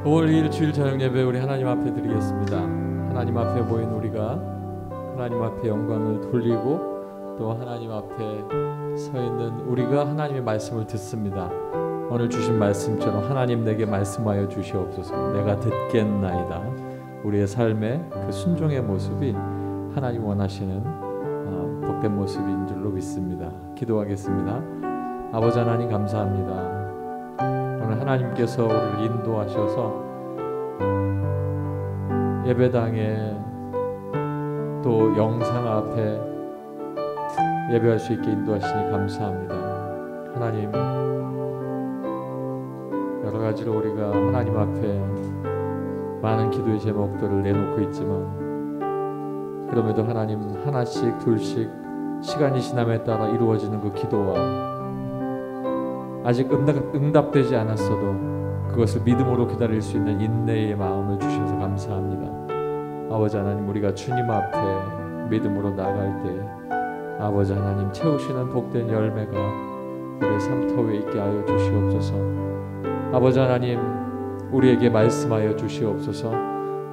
5월 2일 주일 저녁 예배 우리 하나님 앞에 드리겠습니다. 하나님 앞에 모인 우리가 하나님 앞에 영광을 돌리고 또 하나님 앞에 서 있는 우리가 하나님의 말씀을 듣습니다. 오늘 주신 말씀처럼 하나님 내게 말씀하여 주시옵소서. 내가 듣겠나이다. 우리의 삶의 그 순종의 모습이 하나님 원하시는 복된 모습인 줄로 믿습니다. 기도하겠습니다. 아버지 하나님 감사합니다. 오늘 하나님께서 우리를 인도하셔서 예배당에 또 영상 앞에 예배할 수 있게 인도하시니 감사합니다. 하나님, 여러 가지로 우리가 하나님 앞에 많은 기도의 제목들을 내놓고 있지만 그럼에도 하나님 하나씩 둘씩 시간이 지남에 따라 이루어지는 그 기도와 아직 응답되지 않았어도 그것을 믿음으로 기다릴 수 있는 인내의 마음을 주셔서 감사합니다. 아버지 하나님, 우리가 주님 앞에 믿음으로 나갈 때 아버지 하나님 채우시는 복된 열매가 우리의 삶터에 있게 하여 주시옵소서. 아버지 하나님, 우리에게 말씀하여 주시옵소서.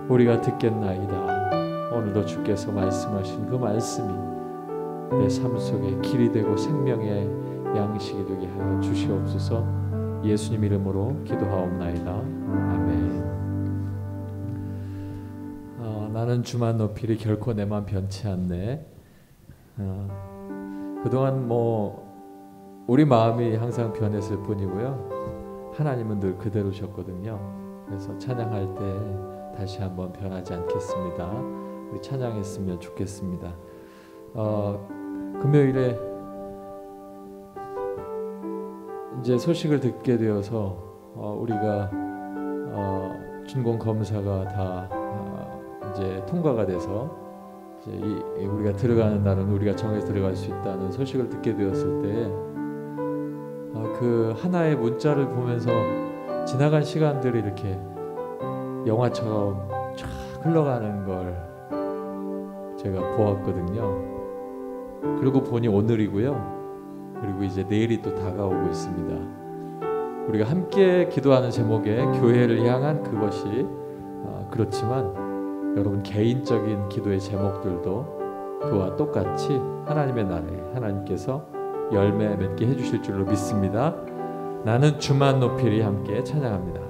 우리가 듣겠나이다. 오늘도 주께서 말씀하신 그 말씀이 내 삶 속에 길이 되고 생명의 양식이 되게 하여 주시옵소서. 예수님 이름으로 기도하옵나이다. 아멘. 나는 주만 높이리 결코 내 맘 변치 않네. 그동안 우리 마음이 항상 변했을 뿐이고요. 하나님은 늘 그대로셨거든요. 그래서 찬양할 때 다시 한번 변하지 않겠습니다. 우리 찬양했으면 좋겠습니다. 금요일에 이제 소식을 듣게 되어서 우리가 준공 검사가 다 이제 통과가 돼서 이제 우리가 들어가는 날은 우리가 정해서 들어갈 수 있다는 소식을 듣게 되었을 때 그 하나의 문자를 보면서 지나간 시간들이 이렇게 영화처럼 쫙 흘러가는 걸 제가 보았거든요. 그리고 보니 오늘이고요. 그리고 이제 내일이 또 다가오고 있습니다. 우리가 함께 기도하는 제목의 교회를 향한 그것이 그렇지만 여러분 개인적인 기도의 제목들도 그와 똑같이 하나님의 날에 하나님께서 열매 맺게 해주실 줄로 믿습니다. 나는 주만 높이리 함께 찬양합니다.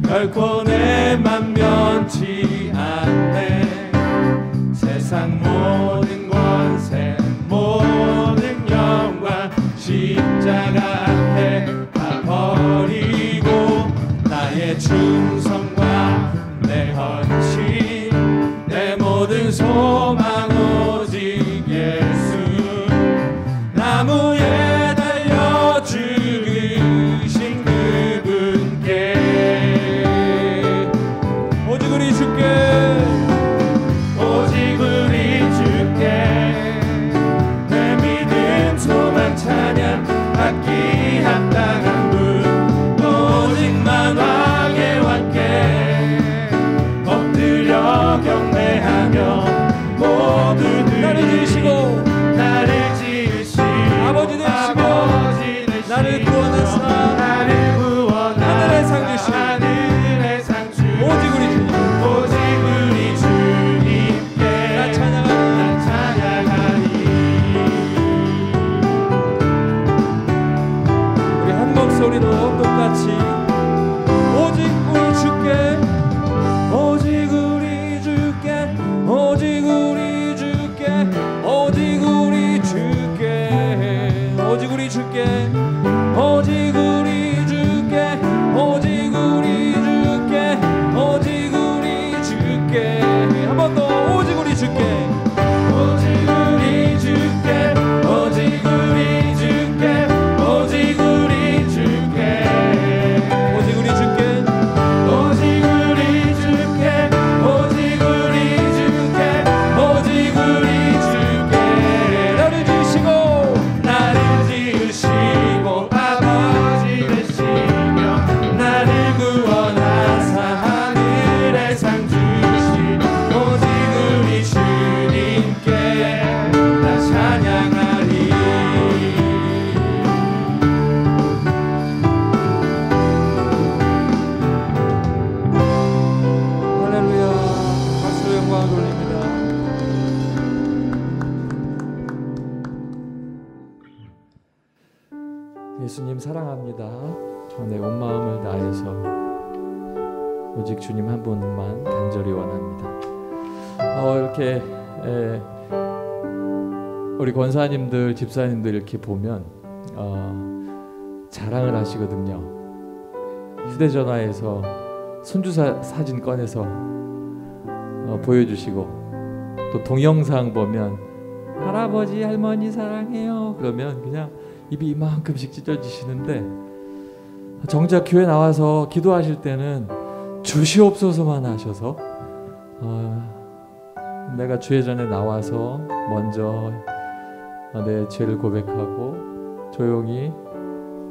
결코 내 맘 변치 않네. 세상 모든 권세 모든 영광 소리로 똑같이 오직 우리 주께 오직 우리 주께 오직 우리 주께 오직 우리 주께 오직 우리 주께 오직 우리 주께 오직 우리 주께 오직 우리 주께 한 번 더 오직 우리 주께 오직 우리 주께 오직 우리 주께 오직 우리 주께 오직 우리 주께 오직 우리 주께 오직 우리 주께 오직 우리 주께 나를 지으시고 아버지 되시며 나를 구원하사 하늘의 상 주신 오직 우리 주님께 나 찬양하리 할렐루야 박수로 영광을 돌립니다. 예수님 사랑합니다. 내 온 마음을 다해서 오직 주님 한 분만 간절히 원합니다. 이렇게 우리 권사님들 집사님들 이렇게 보면 자랑을 하시거든요. 휴대전화에서 손주 사진 꺼내서 보여주시고 또 동영상 보면 할아버지 할머니 사랑해요 그러면 그냥 입이 이만큼씩 찢어지시는데 정작 교회 나와서 기도하실 때는 주시옵소서만 하셔서 내가 주의 전에 나와서 먼저 내 죄를 고백하고 조용히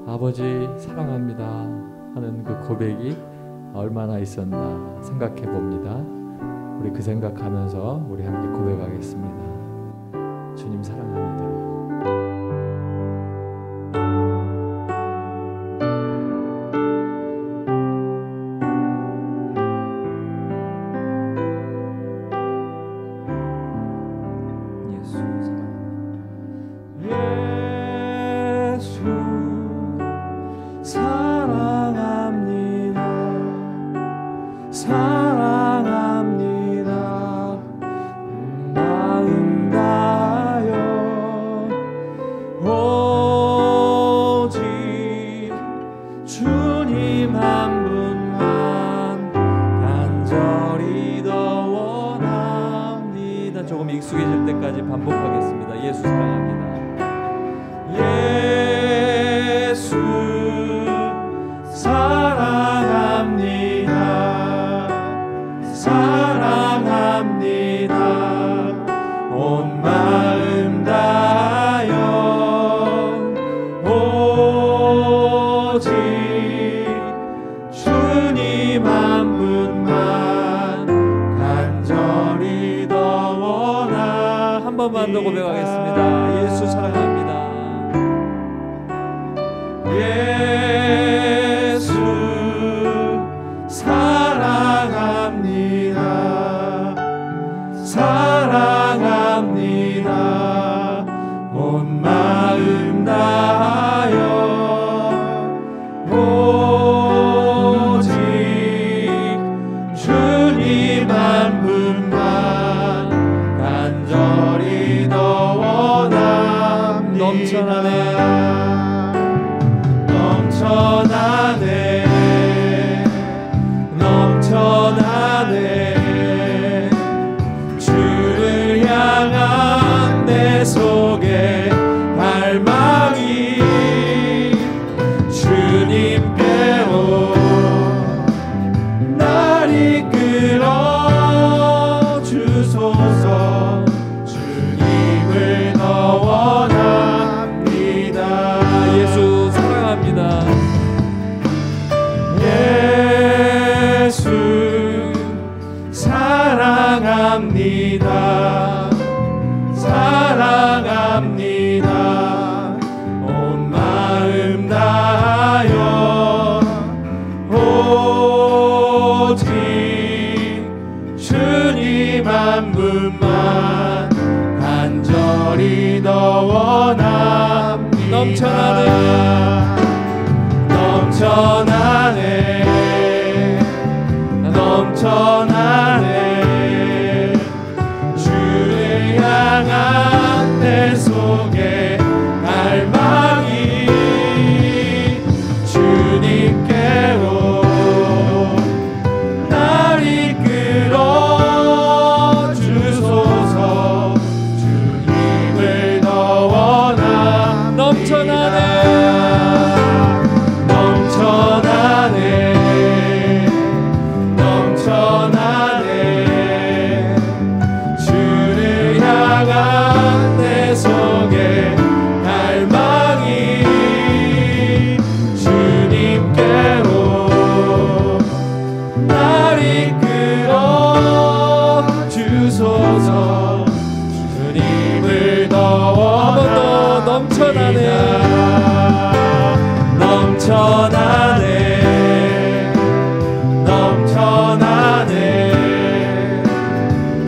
아버지 사랑합니다 하는 그 고백이 얼마나 있었나 생각해 봅니다. 우리 그 생각하면서 우리 함께 고백하겠습니다. 주님 사랑합니다. 조금 익숙해질 때까지 반복하겠습니다. 예수 사랑합니다. 예수 사랑합니다. 사랑합니다. 온 마음 다하여 오직 주님 한 분만 간절히 더 원하 한 번만 더 고백하겠습니다. 예수 사랑합니다. 예수 사랑합니다. 사랑합니다. 온 마음 다하여 오직 주님 한 분만 간절히 더 원합니다. 넘쳐나네 주를 향한 내 속에 갈망이 주님께로 날 이끌어 주소서. 주님을 더 원합니다. 예수 사랑합니다. 예수 사랑합니다. 사랑합니다. 온 마음 다하여 오직 주님 한 분만 간절히 더 원합니다. 넘쳐나네 넘쳐나네 주를 향한 내 속에 갈망이 주님께로 날 이끌어 주소서 주님을 더 원합니다 넘쳐나네 주를 향한 내 속에 갈망이 주님께로 날 이끌어 주소서 주님을 더 원합니다 넘쳐나네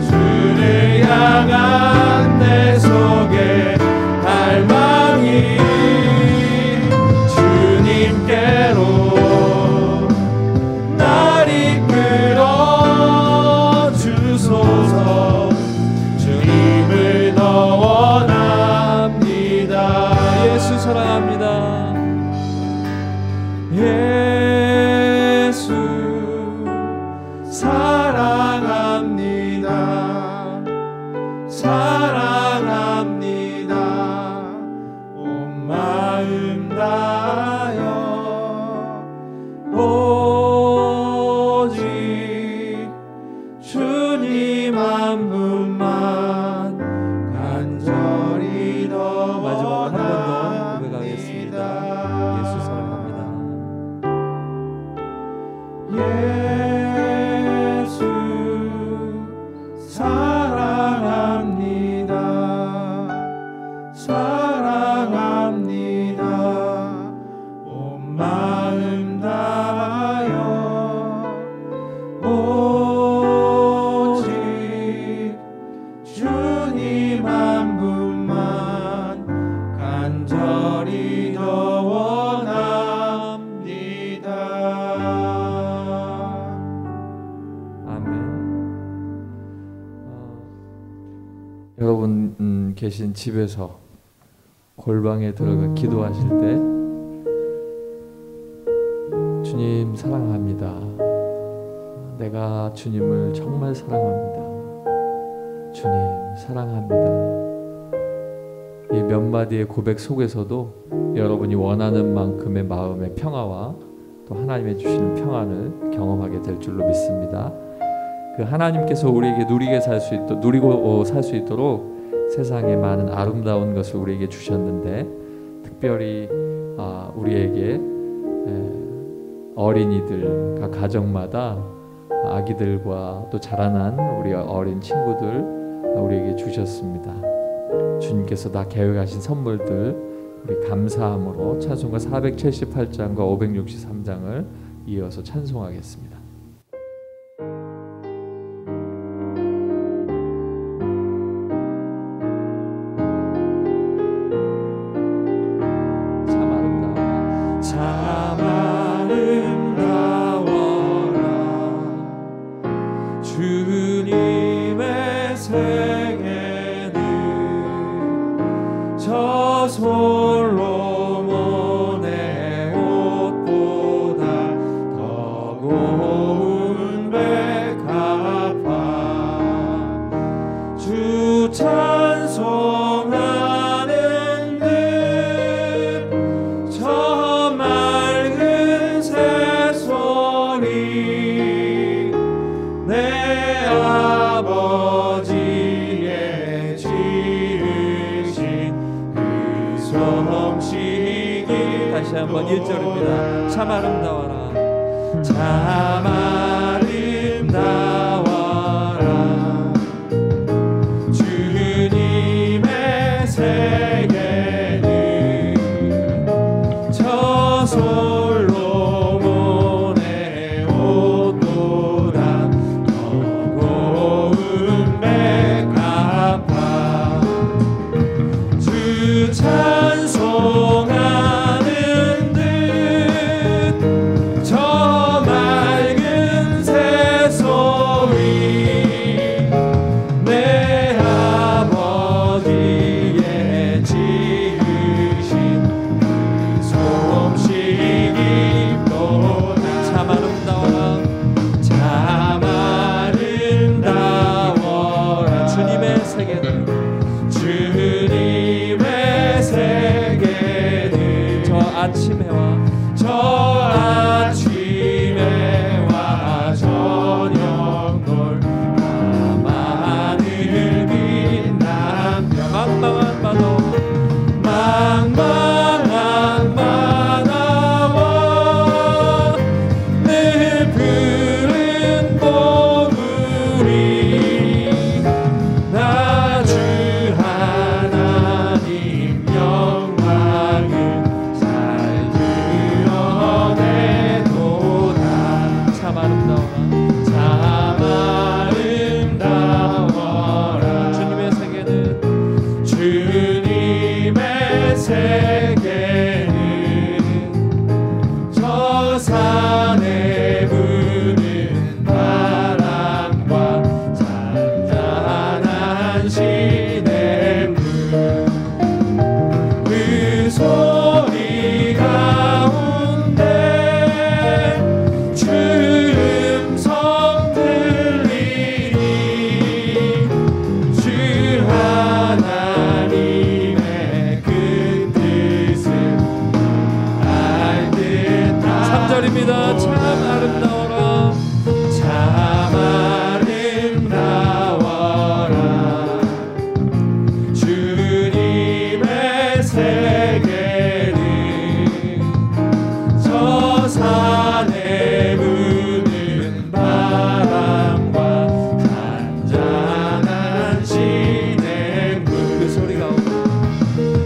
주를 향한 내 속에 갈망이 주님께로 날 이끌어 주소서 주님을 더 원합니다. 예수 사랑합니다. 예수 사랑합니다 사랑합니다 온 마음 다하여 오직 주님 한 분만 간절히 더 마지막으로 한 번 더 고백하겠습니다. 원합니다. 예수 사랑합니다. 예수 사랑합니다 사랑합니다 온 마음 다하여 오직 주님 한 분만 간절히 더 원합니다. 여러분 계신 집에서 골방에 들어가 기도하실 때 주님 사랑합니다. 내가 주님을 정말 사랑합니다. 주님 사랑합니다. 이 몇 마디의 고백 속에서도 여러분이 원하는 만큼의 마음의 평화와 또 하나님의 주시는 평안을 경험하게 될 줄로 믿습니다. 그 하나님께서 우리에게 누리고 살 수 있도록 세상에 많은 아름다운 것을 우리에게 주셨는데, 특별히 우리에게 어린이들, 각 가정마다 아기들과 또 자라난 우리 어린 친구들 우리에게 주셨습니다. 주님께서 다 계획하신 선물들 우리 감사함으로 찬송가 478장과 563장을 이어서 찬송하겠습니다. 주님의 생애는 저 솔로몬의 옷보다 더 고운 백합화 주 찬송하는 듯 저 맑은 새소리 내 아버지의 지으신 그 성식이 다시 한번 1절입니다. 참 아름다워라. 참 아름다워라. 주님의 세계는 저 솔로몬의 옷보다 더 고운 백합화 주 찬송하는 듯 세계는 저 산에 부는 바람과 잔잔한 시냇물 그 소리 가운데 주 음성 들리니 주 하나님의 그 뜻을 알 듯한 3절입니다. 참 아름다워라. 참 아름다워라 주님의 세계는 저 산에 부는 바람과 잔잔한 시냇물 그 소리 가운데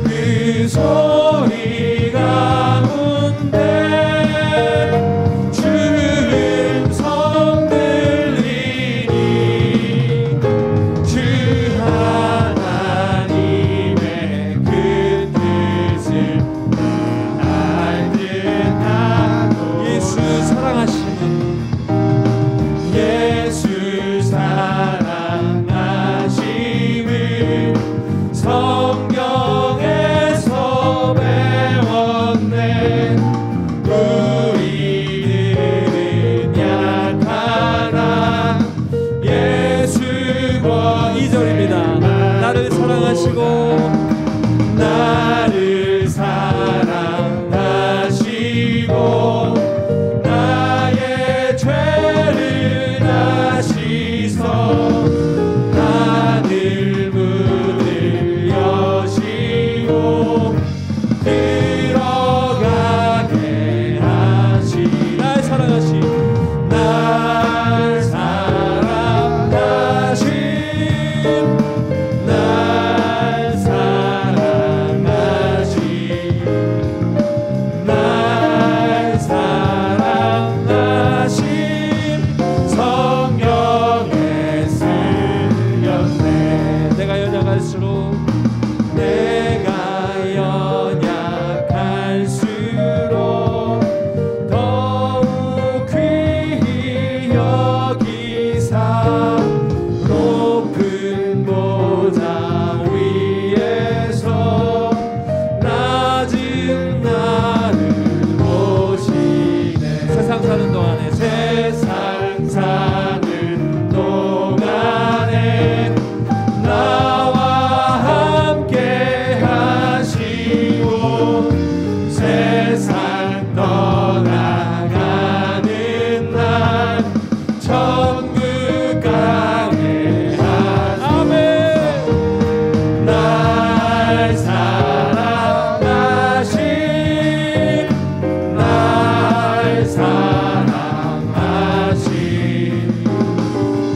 그 소리 가운데 주 음성 들리니 주 하나님의 그 뜻을 알 듯하고 예수 사랑하시는 예수 사랑하심을 성경에서 배웠네 우리들은 약하나 예수와 2절입니다. 나를 사랑하시고 나를 사랑하시고 나의 죄를 다시서 하늘 문을 여시고 들어가게 하시 날 사랑하시 날 사랑하신 날 사랑하신 날 사랑하신 성경에 쓰였네 내가 연약할수록 내가 연약할수록 더욱 귀히 여기사 높은 보좌 위에서 낮은 나를 보시네 세상 사는 동안에 세상 사는 동안에 나와 함께 하시고 세상 떠나가는 날 천국 가게 하시고 날 사랑하신 날 사랑하신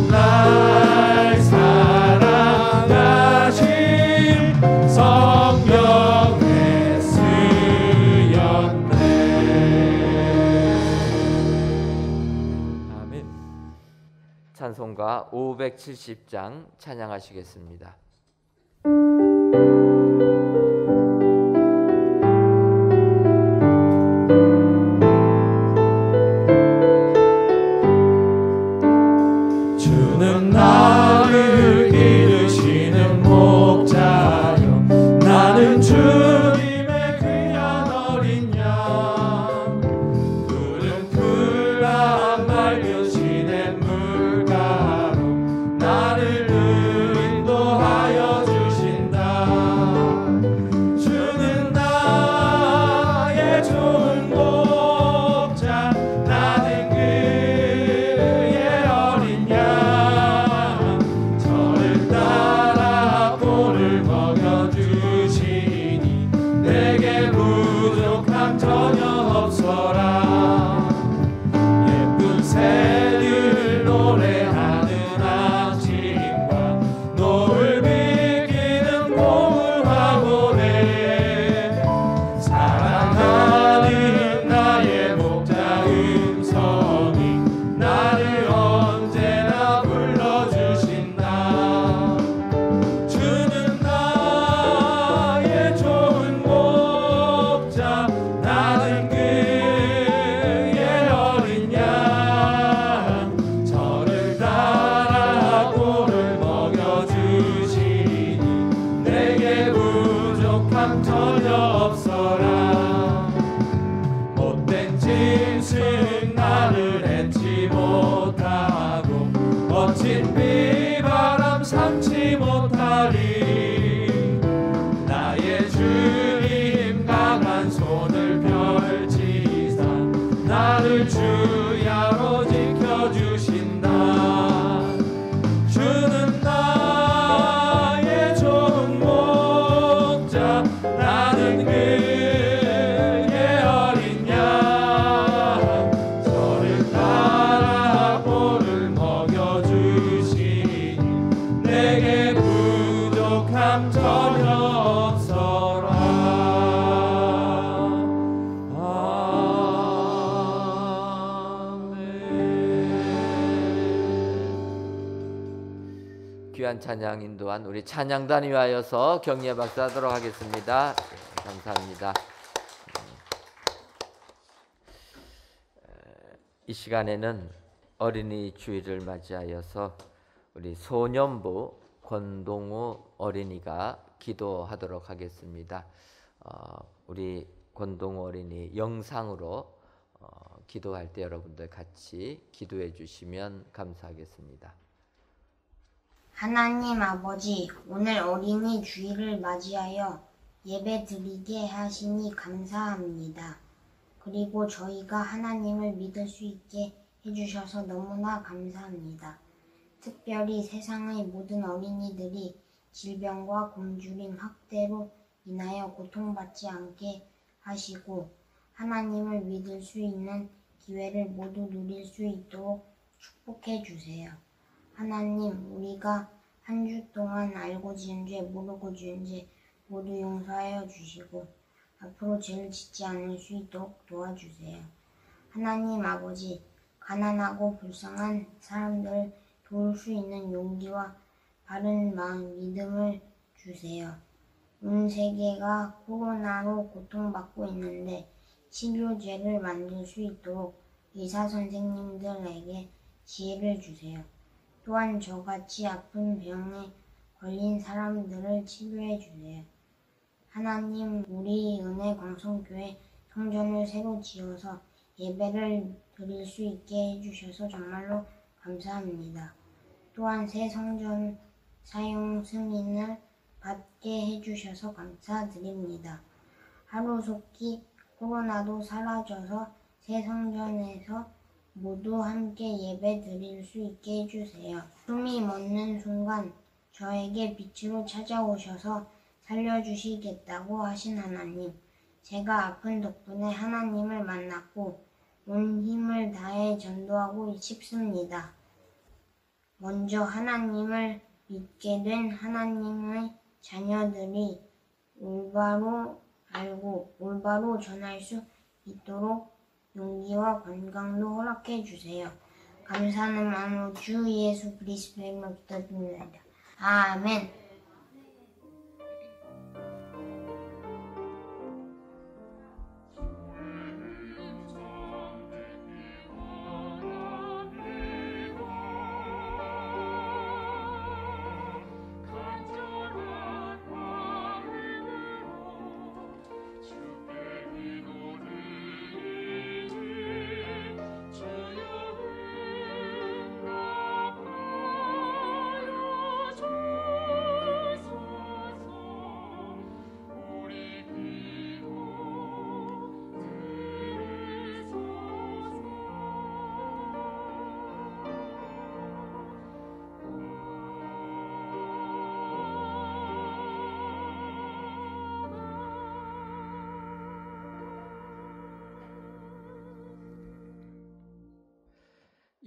날 사랑하신 성경에 쓰였네 아멘. 찬송가 570장 찬양하시겠습니다. 주는 나를 기르시는 목자요 나는 주님의 귀한 어린 양 푸른 풀랑 맑은 시냇물 가로 나를 인도하여 주신다 주는 나의 좋은 목자 나는 그의 어린 양 저를 따라 꼴을 먹여주시니 내게 부족함 전혀 없어라 예쁜 새들 노래하는 아침과 노을 비기는 봄을 화보네 사랑하는 나의 목자 음성이 나를 언제나 불러주신다 주는 나의 좋은 목자 전혀 없어라. 못된 짐승 나를 해치 못하고 거친 비바람 삼지 못하리. 나의 주님 강한 손을 펼치사 나를 주야로 지켜주신다. 주는 나의 좋은 목자, 나는 그의 어린 양. 저를 따라 꼴을 먹여주시니 내게 부족함 전혀 없어라. 귀한 찬양 인도한 우리 찬양단 위하여서 격려 박수하도록 하겠습니다. 감사합니다. 이 시간에는 어린이 주일을 맞이하여서 우리 소년부 권동우 어린이가 기도하도록 하겠습니다. 우리 권동우 어린이 영상으로 기도할 때 여러분들 같이 기도해 주시면 감사하겠습니다. 하나님 아버지, 오늘 어린이 주일을 맞이하여 예배 드리게 하시니 감사합니다. 그리고 저희가 하나님을 믿을 수 있게 해주셔서 너무나 감사합니다. 특별히 세상의 모든 어린이들이 질병과 굶주림, 학대로 인하여 고통받지 않게 하시고 하나님을 믿을 수 있는 기회를 모두 누릴 수 있도록 축복해 주세요. 하나님, 우리가 한 주 동안 알고 지은 죄, 모르고 지은 죄 모두 용서하여 주시고 앞으로 죄를 짓지 않을 수 있도록 도와주세요. 하나님 아버지, 가난하고 불쌍한 사람들을 도울 수 있는 용기와 바른 마음, 믿음을 주세요. 온 세계가 코로나로 고통받고 있는데 치료제를 만들 수 있도록 의사 선생님들에게 지혜를 주세요. 또한 저같이 아픈 병에 걸린 사람들을 치료해 주세요. 하나님, 우리 은혜 광성교회 성전을 새로 지어서 예배를 드릴 수 있게 해주셔서 정말로 감사합니다. 또한 새 성전 사용 승인을 받게 해주셔서 감사드립니다. 하루속히 코로나도 사라져서 새 성전에서 모두 함께 예배 드릴 수 있게 해주세요. 숨이 멎는 순간 저에게 빛으로 찾아오셔서 살려주시겠다고 하신 하나님, 제가 아픈 덕분에 하나님을 만났고 온 힘을 다해 전도하고 싶습니다. 먼저 하나님을 믿게 된 하나님의 자녀들이 올바로 알고 올바로 전할 수 있도록 용기와 건강도 허락해 주세요. 감사하는 마음으로 주 예수 그리스도의 이름으로 기도드립니다. 아멘.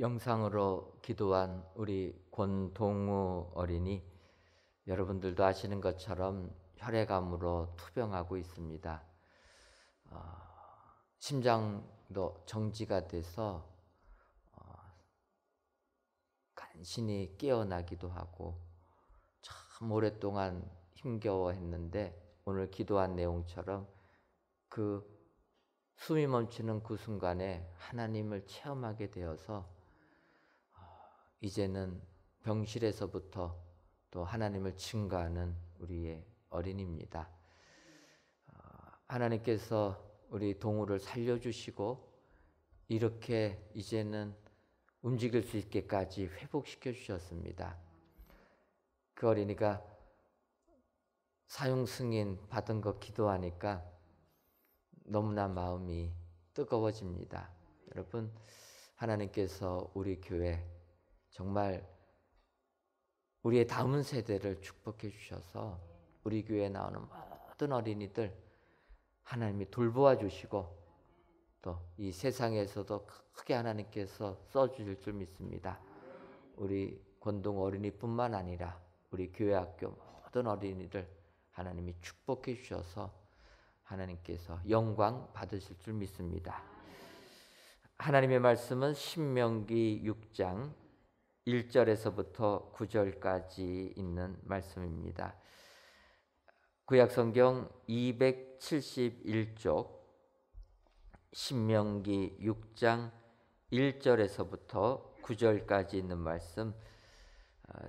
영상으로 기도한 우리 권동우 어린이, 여러분들도 아시는 것처럼 혈액암으로 투병하고 있습니다. 심장도 정지가 돼서 간신히 깨어나기도 하고 참 오랫동안 힘겨워했는데 오늘 기도한 내용처럼 그 숨이 멈추는 그 순간에 하나님을 체험하게 되어서 이제는 병실에서부터 또 하나님을 증거하는 우리의 어린이입니다. 하나님께서 우리 동우를 살려주시고 이렇게 이제는 움직일 수 있게까지 회복시켜 주셨습니다. 그 어린이가 사용 승인 받은 거 기도하니까 너무나 마음이 뜨거워집니다. 여러분, 하나님께서 우리 교회 정말 우리의 다음 세대를 축복해 주셔서 우리 교회에 나오는 모든 어린이들 하나님이 돌보아 주시고 또 이 세상에서도 크게 하나님께서 써주실 줄 믿습니다. 우리 권동 어린이뿐만 아니라 우리 교회 학교 모든 어린이들 하나님이 축복해 주셔서 하나님께서 영광 받으실 줄 믿습니다. 하나님의 말씀은 신명기 6장 1절에서부터 9절까지 있는 말씀입니다. 구약성경 271쪽 신명기 6장 1절에서부터 9절까지 있는 말씀,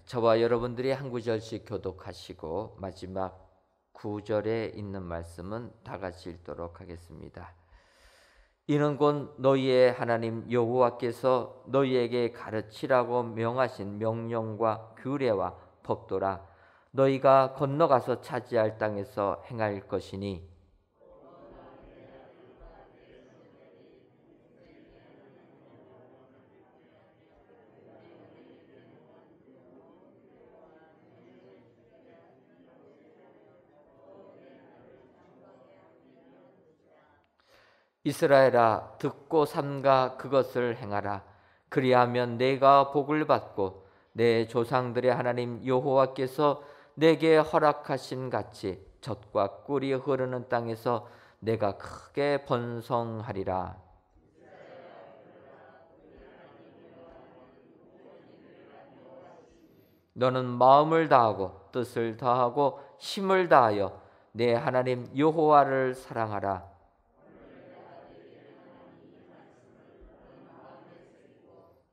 저와 여러분들이 한 구절씩 교독하시고 마지막 9절에 있는 말씀은 다 같이 읽도록 하겠습니다. 이는 곧 너희의 하나님 여호와께서 너희에게 가르치라고 명하신 명령과 규례와 법도라. 너희가 건너가서 차지할 땅에서 행할 것이니 이스라엘아, 듣고 삼가 그것을 행하라. 그리하면 내가 복을 받고 내 조상들의 하나님 여호와께서 내게 허락하신 같이 젖과 꿀이 흐르는 땅에서 내가 크게 번성하리라. 너는 마음을 다하고 뜻을 다하고 힘을 다하여 내 하나님 여호와를 사랑하라.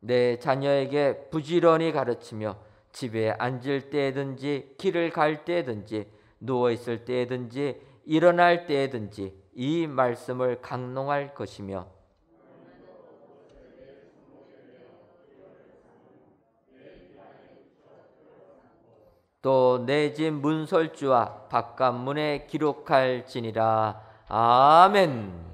내 자녀에게 부지런히 가르치며 집에 앉을 때든지 길을 갈 때든지 누워 있을 때든지 일어날 때든지 이 말씀을 강론할 것이며 또 내 집 문설주와 바깥문에 기록할지니라. 아멘.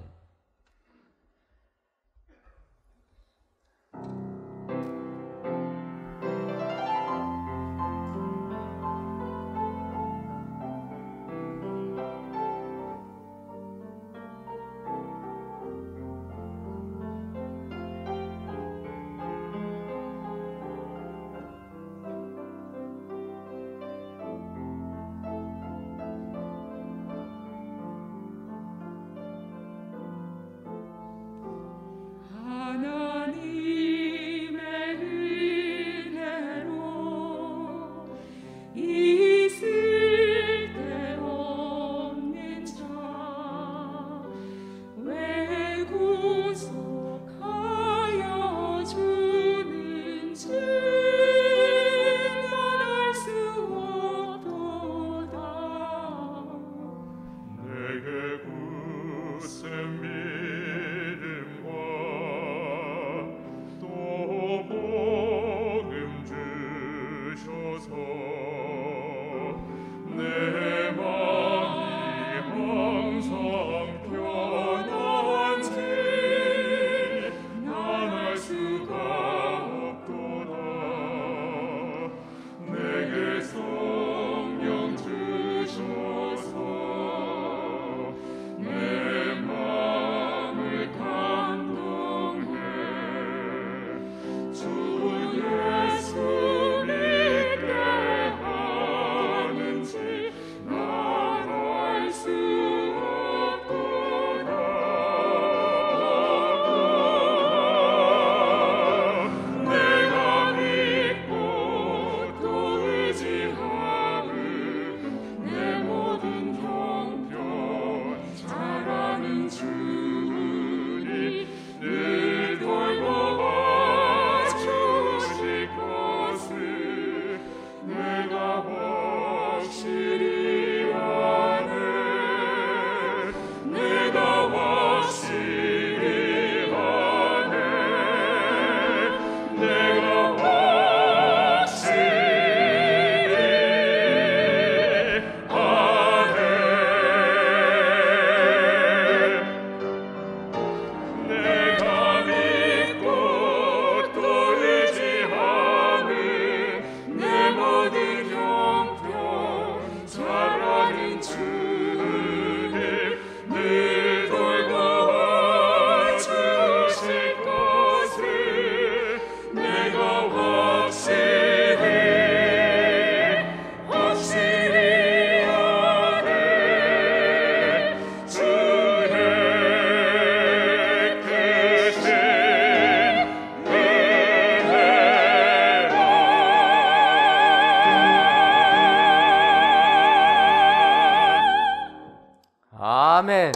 아멘.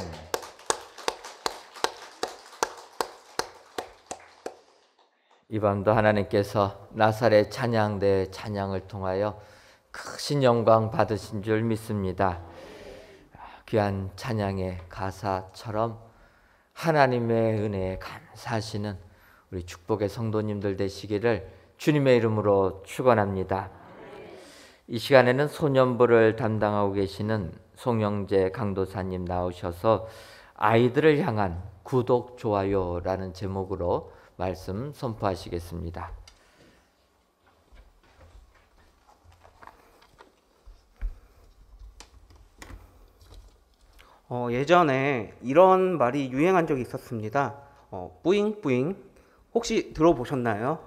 이 밤도 하나님께서 나사렛 찬양대 찬양을 통하여 크신 영광 받으신 줄 믿습니다. 귀한 찬양의 가사처럼 하나님의 은혜에 감사하시는 우리 축복의 성도님들 되시기를 주님의 이름으로 축원합니다. 이 시간에는 소년부를 담당하고 계시는 송영재 강도사님 나오셔서 아이들을 향한 구독, 좋아요라는 제목으로 말씀 선포하시겠습니다. 예전에 이런 말이 유행한 적이 있었습니다. 뿌잉뿌잉 혹시 들어보셨나요?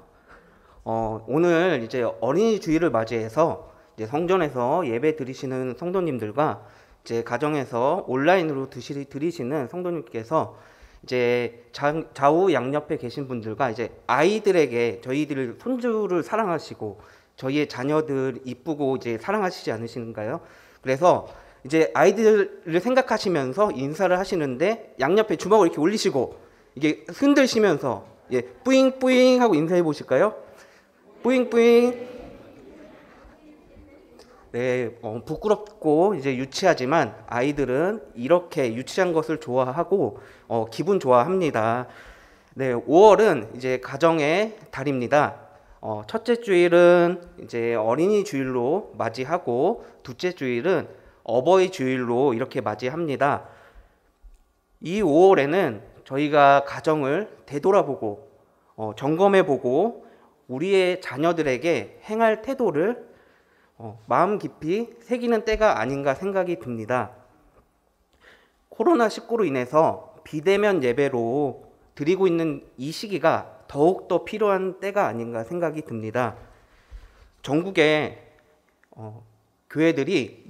오늘 이제 어린이 주일을 맞이해서 이제 성전에서 예배 드리시는 성도님들과 이제 가정에서 온라인으로 드리시는 성도님께서 이제 좌우 양옆에 계신 분들과 이제 아이들에게 저희들 손주를 사랑하시고 저희의 자녀들 이쁘고 이제 사랑하시지 않으신가요? 그래서 이제 아이들을 생각하시면서 인사를 하시는데 양옆에 주먹을 이렇게 올리시고 이게 흔들시면서 뿌잉뿌잉 하고 인사해 보실까요? 뿌잉뿌잉. 네, 부끄럽고 이제 유치하지만 아이들은 이렇게 유치한 것을 좋아하고 기분 좋아합니다. 네, 5월은 이제 가정의 달입니다. 첫째 주일은 이제 어린이 주일로 맞이하고 둘째 주일은 어버이 주일로 이렇게 맞이합니다. 이 5월에는 저희가 가정을 되돌아보고 점검해보고 우리의 자녀들에게 행할 태도를 마음 깊이 새기는 때가 아닌가 생각이 듭니다. 코로나19로 인해서 비대면 예배로 드리고 있는 이 시기가 더욱더 필요한 때가 아닌가 생각이 듭니다. 전국에 교회들이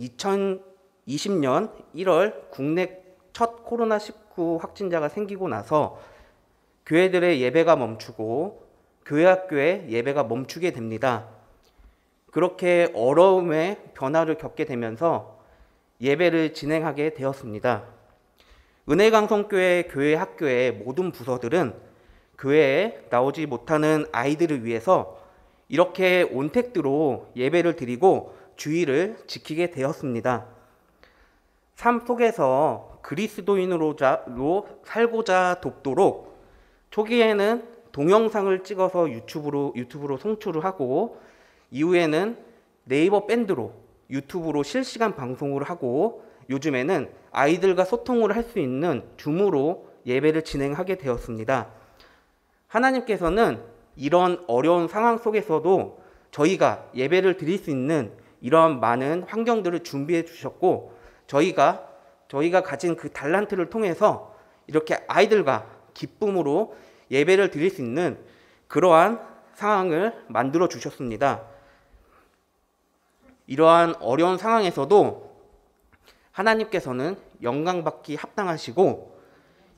2020년 1월 국내 첫 코로나19 확진자가 생기고 나서 교회들의 예배가 멈추고 교회 학교의 예배가 멈추게 됩니다. 그렇게 어려움의 변화를 겪게 되면서 예배를 진행하게 되었습니다. 은혜강성교회 교회 학교의 모든 부서들은 교회에 나오지 못하는 아이들을 위해서 이렇게 온택트로 예배를 드리고 주의를 지키게 되었습니다. 삶 속에서 그리스도인으로 살고자 돕도록 초기에는 동영상을 찍어서 유튜브로 송출을 하고 이후에는 네이버 밴드로 유튜브로 실시간 방송을 하고 요즘에는 아이들과 소통을 할 수 있는 줌으로 예배를 진행하게 되었습니다. 하나님께서는 이런 어려운 상황 속에서도 저희가 예배를 드릴 수 있는 이러한 많은 환경들을 준비해 주셨고 저희가 가진 그 달란트를 통해서 이렇게 아이들과 기쁨으로 예배를 드릴 수 있는 그러한 상황을 만들어 주셨습니다. 이러한 어려운 상황에서도 하나님께서는 영광받기 합당하시고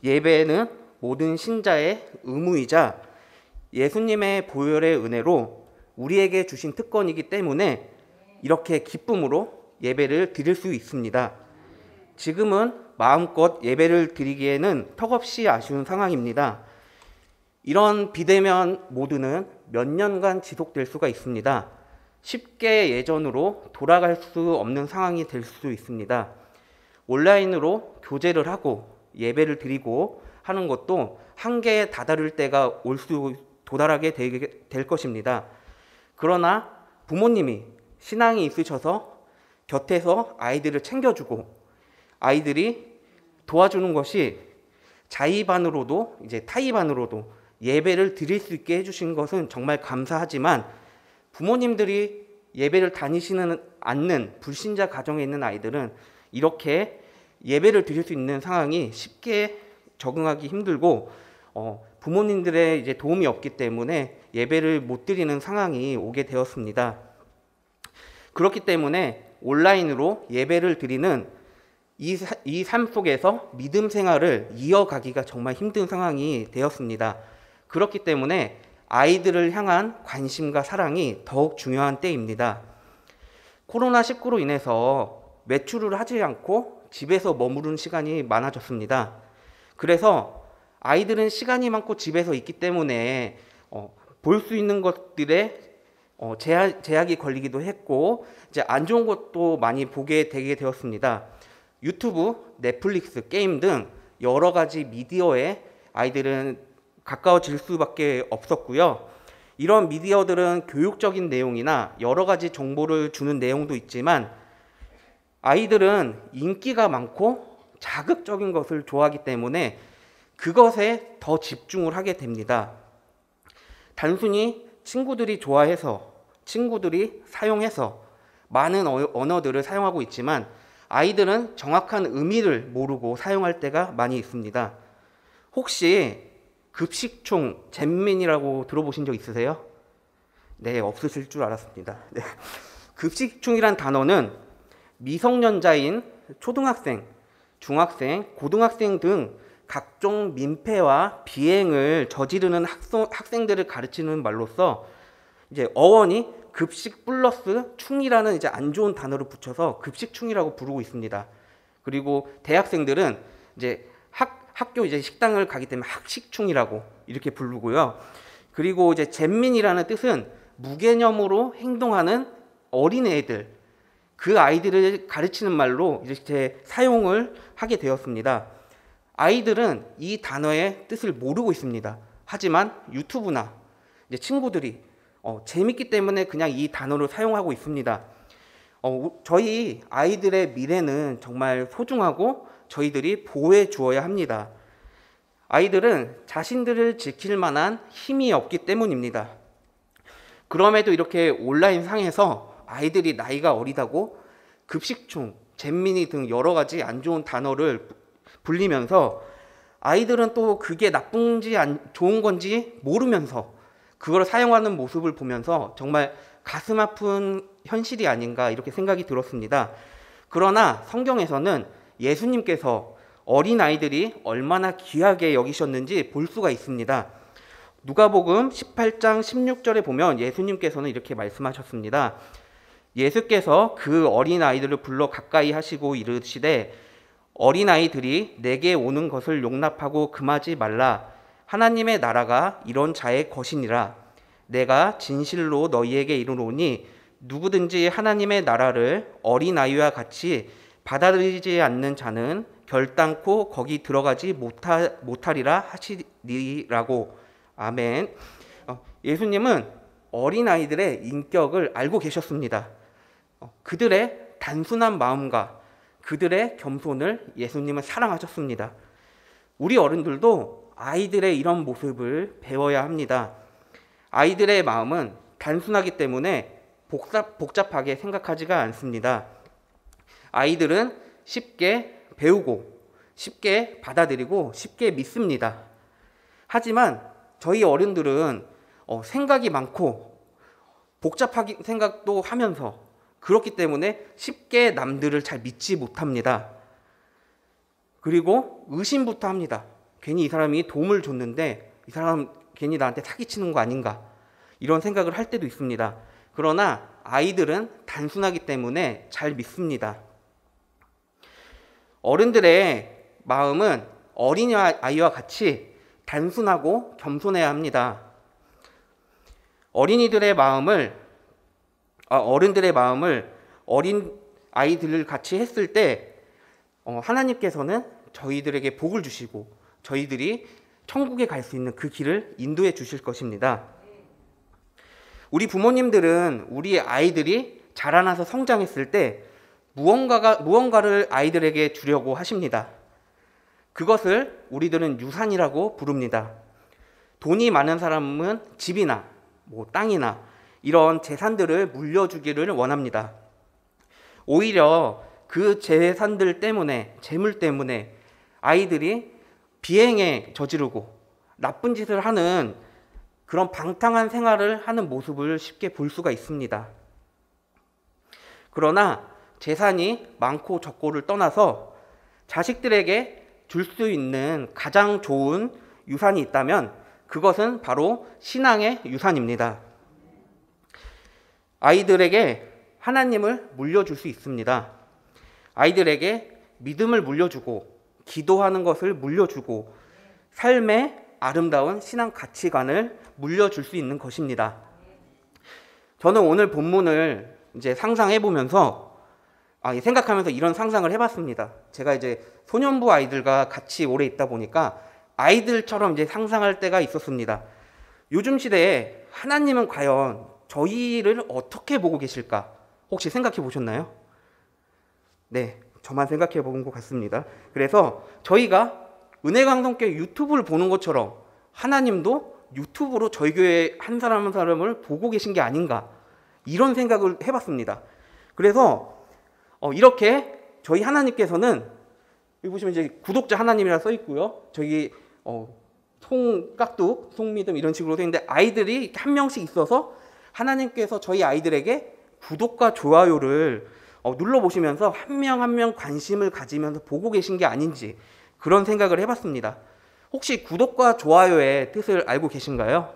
예배는 모든 신자의 의무이자 예수님의 보혈의 은혜로 우리에게 주신 특권이기 때문에 이렇게 기쁨으로 예배를 드릴 수 있습니다. 지금은 마음껏 예배를 드리기에는 턱없이 아쉬운 상황입니다. 이런 비대면 모드는 몇 년간 지속될 수가 있습니다. 쉽게 예전으로 돌아갈 수 없는 상황이 될 수 있습니다. 온라인으로 교제를 하고 예배를 드리고 하는 것도 한계에 다다를 때가 도달하게 될 것입니다. 그러나 부모님이 신앙이 있으셔서 곁에서 아이들을 챙겨주고 아이들이 도와주는 것이 자의반으로도 이제 타의반으로도 예배를 드릴 수 있게 해주신 것은 정말 감사하지만 부모님들이 예배를 다니시는 않는 불신자 가정에 있는 아이들은 이렇게 예배를 드릴 수 있는 상황이 쉽게 적응하기 힘들고 부모님들의 이제 도움이 없기 때문에 예배를 못 드리는 상황이 오게 되었습니다. 그렇기 때문에 온라인으로 예배를 드리는 이 삶 속에서 믿음 생활을 이어가기가 정말 힘든 상황이 되었습니다. 그렇기 때문에 아이들을 향한 관심과 사랑이 더욱 중요한 때입니다. 코로나19로 인해서 외출을 하지 않고 집에서 머무르는 시간이 많아졌습니다. 그래서 아이들은 시간이 많고 집에서 있기 때문에 볼 수 있는 것들에 제약이 걸리기도 했고 이제 안 좋은 것도 많이 보게 되게 되었습니다. 유튜브, 넷플릭스, 게임 등 여러 가지 미디어에 아이들은 가까워질 수밖에 없었고요. 이런 미디어들은 교육적인 내용이나 여러 가지 정보를 주는 내용도 있지만 아이들은 인기가 많고 자극적인 것을 좋아하기 때문에 그것에 더 집중을 하게 됩니다. 단순히 친구들이 좋아해서, 친구들이 사용해서 많은 언어들을 사용하고 있지만 아이들은 정확한 의미를 모르고 사용할 때가 많이 있습니다. 혹시 급식충, 잼민이라고 들어보신 적 있으세요? 네, 없으실 줄 알았습니다. 네. 급식충이란 단어는 미성년자인 초등학생, 중학생, 고등학생 등 각종 민폐와 비행을 저지르는 학생들을 가르치는 말로서 이제 어원이 급식 플러스 충이라는 이제 안 좋은 단어를 붙여서 급식충이라고 부르고 있습니다. 그리고 대학생들은 이제 학교 이제 식당을 가기 때문에 학식충이라고 이렇게 부르고요. 그리고 이제 잼민이라는 뜻은 무개념으로 행동하는 어린애들, 그 아이들을 가르치는 말로 이렇게 사용을 하게 되었습니다. 아이들은 이 단어의 뜻을 모르고 있습니다. 하지만 유튜브나 이제 친구들이 재밌기 때문에 그냥 이 단어를 사용하고 있습니다. 저희 아이들의 미래는 정말 소중하고 저희들이 보호해 주어야 합니다. 아이들은 자신들을 지킬 만한 힘이 없기 때문입니다. 그럼에도 이렇게 온라인 상에서 아이들이 나이가 어리다고 급식충, 잼민이 등 여러 가지 안 좋은 단어를 불리면서 아이들은 또 그게 나쁜지 좋은 건지 모르면서 그걸 사용하는 모습을 보면서 정말 가슴 아픈 현실이 아닌가 이렇게 생각이 들었습니다. 그러나 성경에서는 예수님께서 어린아이들이 얼마나 귀하게 여기셨는지 볼 수가 있습니다. 누가복음 18장 16절에 보면 예수님께서는 이렇게 말씀하셨습니다. 예수께서 그 어린아이들을 불러 가까이 하시고 이르시되 어린아이들이 내게 오는 것을 용납하고 금하지 말라. 하나님의 나라가 이런 자의 것이니라. 내가 진실로 너희에게 이르노니 누구든지 하나님의 나라를 어린아이와 같이 받아들이지 않는 자는 결단코 거기 들어가지 못하리라 하시리라고. 아멘. 예수님은 어린아이들의 인격을 알고 계셨습니다. 그들의 단순한 마음과 그들의 겸손을 예수님은 사랑하셨습니다. 우리 어른들도 아이들의 이런 모습을 배워야 합니다. 아이들의 마음은 단순하기 때문에 복잡하게 생각하지가 않습니다. 아이들은 쉽게 배우고 쉽게 받아들이고 쉽게 믿습니다. 하지만 저희 어른들은 생각이 많고 복잡하게 생각도 하면서 그렇기 때문에 쉽게 남들을 잘 믿지 못합니다. 그리고 의심부터 합니다. 괜히 이 사람이 도움을 줬는데 이 사람 괜히 나한테 사기치는 거 아닌가 이런 생각을 할 때도 있습니다. 그러나 아이들은 단순하기 때문에 잘 믿습니다. 어른들의 마음은 어린아이와 같이 단순하고 겸손해야 합니다. 어른들의 마음을 어린 아이들을 같이 했을 때 하나님께서는 저희들에게 복을 주시고 저희들이 천국에 갈 수 있는 그 길을 인도해 주실 것입니다. 우리 부모님들은 우리 아이들이 자라나서 성장했을 때 무언가를 아이들에게 주려고 하십니다. 그것을 우리들은 유산이라고 부릅니다. 돈이 많은 사람은 집이나 땅이나 이런 재산들을 물려주기를 원합니다. 오히려 그 재산들 때문에, 재물 때문에 아이들이 비행에 저지르고 나쁜 짓을 하는 그런 방탕한 생활을 하는 모습을 쉽게 볼 수가 있습니다. 그러나 재산이 많고 적고를 떠나서 자식들에게 줄 수 있는 가장 좋은 유산이 있다면 그것은 바로 신앙의 유산입니다. 아이들에게 하나님을 물려줄 수 있습니다. 아이들에게 믿음을 물려주고 기도하는 것을 물려주고 삶의 아름다운 신앙 가치관을 물려줄 수 있는 것입니다. 저는 오늘 본문을 이제 상상해 보면서 생각하면서 이런 상상을 해봤습니다. 제가 이제 소년부 아이들과 같이 오래 있다 보니까 아이들처럼 이제 상상할 때가 있었습니다. 요즘 시대에 하나님은 과연 저희를 어떻게 보고 계실까? 혹시 생각해 보셨나요? 네, 저만 생각해 본 것 같습니다. 그래서 저희가 은혜강성교회 유튜브를 보는 것처럼 하나님도 유튜브로 저희 교회 한 사람 한 사람을 보고 계신 게 아닌가, 이런 생각을 해봤습니다. 그래서 이렇게 저희 하나님께서는 여기 보시면 이제 구독자 하나님이라 써 있고요. 저기 송깍둑, 송믿음 이런 식으로 되어 있는데 아이들이 한 명씩 있어서 하나님께서 저희 아이들에게 구독과 좋아요를 눌러보시면서 한 명 한 명 관심을 가지면서 보고 계신 게 아닌지 그런 생각을 해봤습니다. 혹시 구독과 좋아요의 뜻을 알고 계신가요?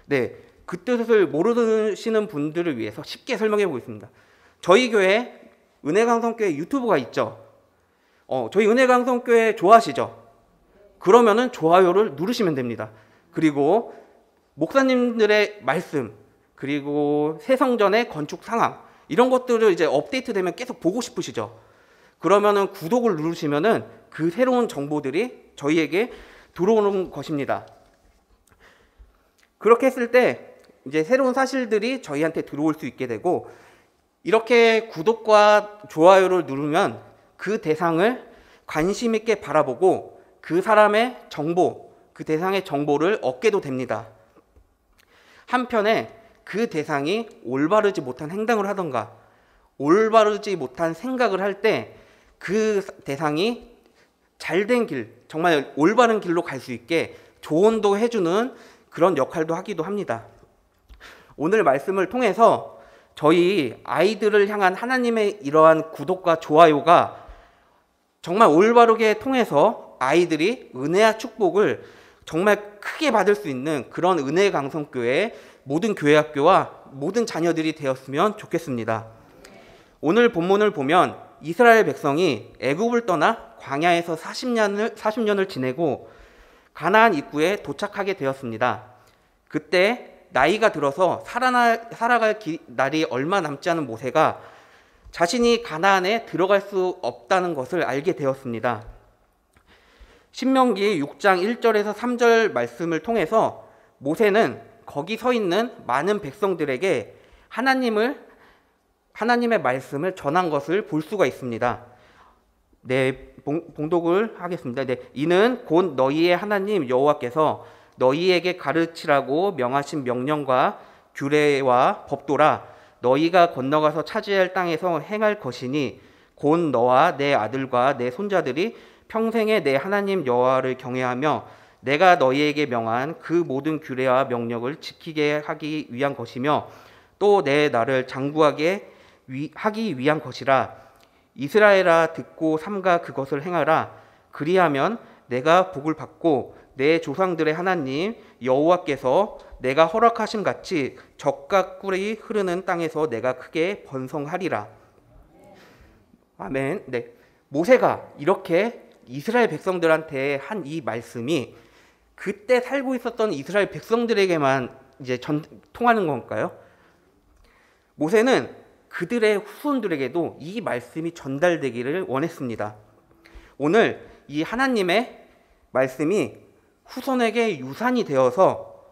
네, 그 뜻을 모르시는 분들을 위해서 쉽게 설명해 보겠습니다. 저희 교회 은혜강성교회 유튜브가 있죠. 저희 은혜강성교회 좋아하시죠? 그러면은 좋아요를 누르시면 됩니다. 그리고 목사님들의 말씀, 그리고 새성전의 건축 상황, 이런 것들을 이제 업데이트되면 계속 보고 싶으시죠? 그러면은 구독을 누르시면은 그 새로운 정보들이 저희에게 들어오는 것입니다. 그렇게 했을 때 이제 새로운 사실들이 저희한테 들어올 수 있게 되고, 이렇게 구독과 좋아요를 누르면 그 대상을 관심 있게 바라보고 그 사람의 정보, 그 대상의 정보를 얻게도 됩니다. 한편에 그 대상이 올바르지 못한 행동을 하던가 올바르지 못한 생각을 할 때 그 대상이 잘된 길, 정말 올바른 길로 갈 수 있게 조언도 해주는 그런 역할도 하기도 합니다. 오늘 말씀을 통해서 저희 아이들을 향한 하나님의 이러한 구독과 좋아요가 정말 올바르게 통해서 아이들이 은혜와 축복을 정말 크게 받을 수 있는 그런 은혜강성교회 모든 교회학교와 모든 자녀들이 되었으면 좋겠습니다. 오늘 본문을 보면 이스라엘 백성이 애굽을 떠나 광야에서 40년을 지내고 가나안 입구에 도착하게 되었습니다. 그때 나이가 들어서 살아갈 날이 얼마 남지 않은 모세가 자신이 가나안에 들어갈 수 없다는 것을 알게 되었습니다. 신명기 6장 1절에서 3절 말씀을 통해서 모세는 거기 서 있는 많은 백성들에게 하나님의 말씀을 전한 것을 볼 수가 있습니다. 네, 봉독을 하겠습니다. 네, 이는 곧 너희의 하나님 여호와께서 너희에게 가르치라고 명하신 명령과 규례와 법도라. 너희가 건너가서 차지할 땅에서 행할 것이니 곧 너와 내 아들과 내 손자들이 평생에 내 하나님 여호와를 경외하며 내가 너희에게 명한 그 모든 규례와 명령을 지키게 하기 위한 것이며 또 내 나를 장구하게 하기 위한 것이라. 이스라엘아, 듣고 삼가 그것을 행하라. 그리하면 내가 복을 받고 내 조상들의 하나님 여호와께서 내가 허락하신 같이 젖과 꿀이 흐르는 땅에서 내가 크게 번성하리라. 아멘. 네, 모세가 이렇게 이스라엘 백성들한테 한 이 말씀이 그때 살고 있었던 이스라엘 백성들에게만 이제 통하는 건가요? 모세는 그들의 후손들에게도 이 말씀이 전달되기를 원했습니다. 오늘 이 하나님의 말씀이 후손에게 유산이 되어서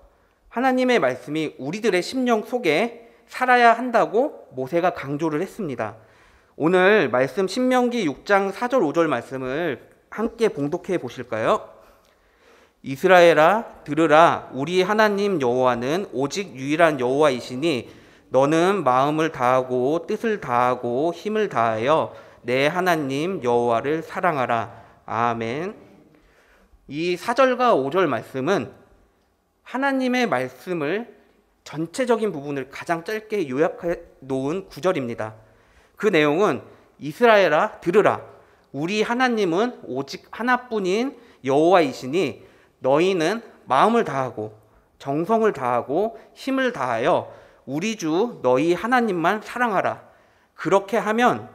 하나님의 말씀이 우리들의 심령 속에 살아야 한다고 모세가 강조를 했습니다. 오늘 말씀 신명기 6장 4절 5절 말씀을 함께 봉독해 보실까요? 이스라엘아, 들으라. 우리 하나님 여호와는 오직 유일한 여호와이시니 너는 마음을 다하고 뜻을 다하고 힘을 다하여 내 하나님 여호와를 사랑하라. 아멘. 이 4절과 5절 말씀은 하나님의 말씀을 전체적인 부분을 가장 짧게 요약해 놓은 구절입니다. 그 내용은 이스라엘아, 들으라. 우리 하나님은 오직 하나뿐인 여호와이시니 너희는 마음을 다하고 정성을 다하고 힘을 다하여 우리 주 너희 하나님만 사랑하라. 그렇게 하면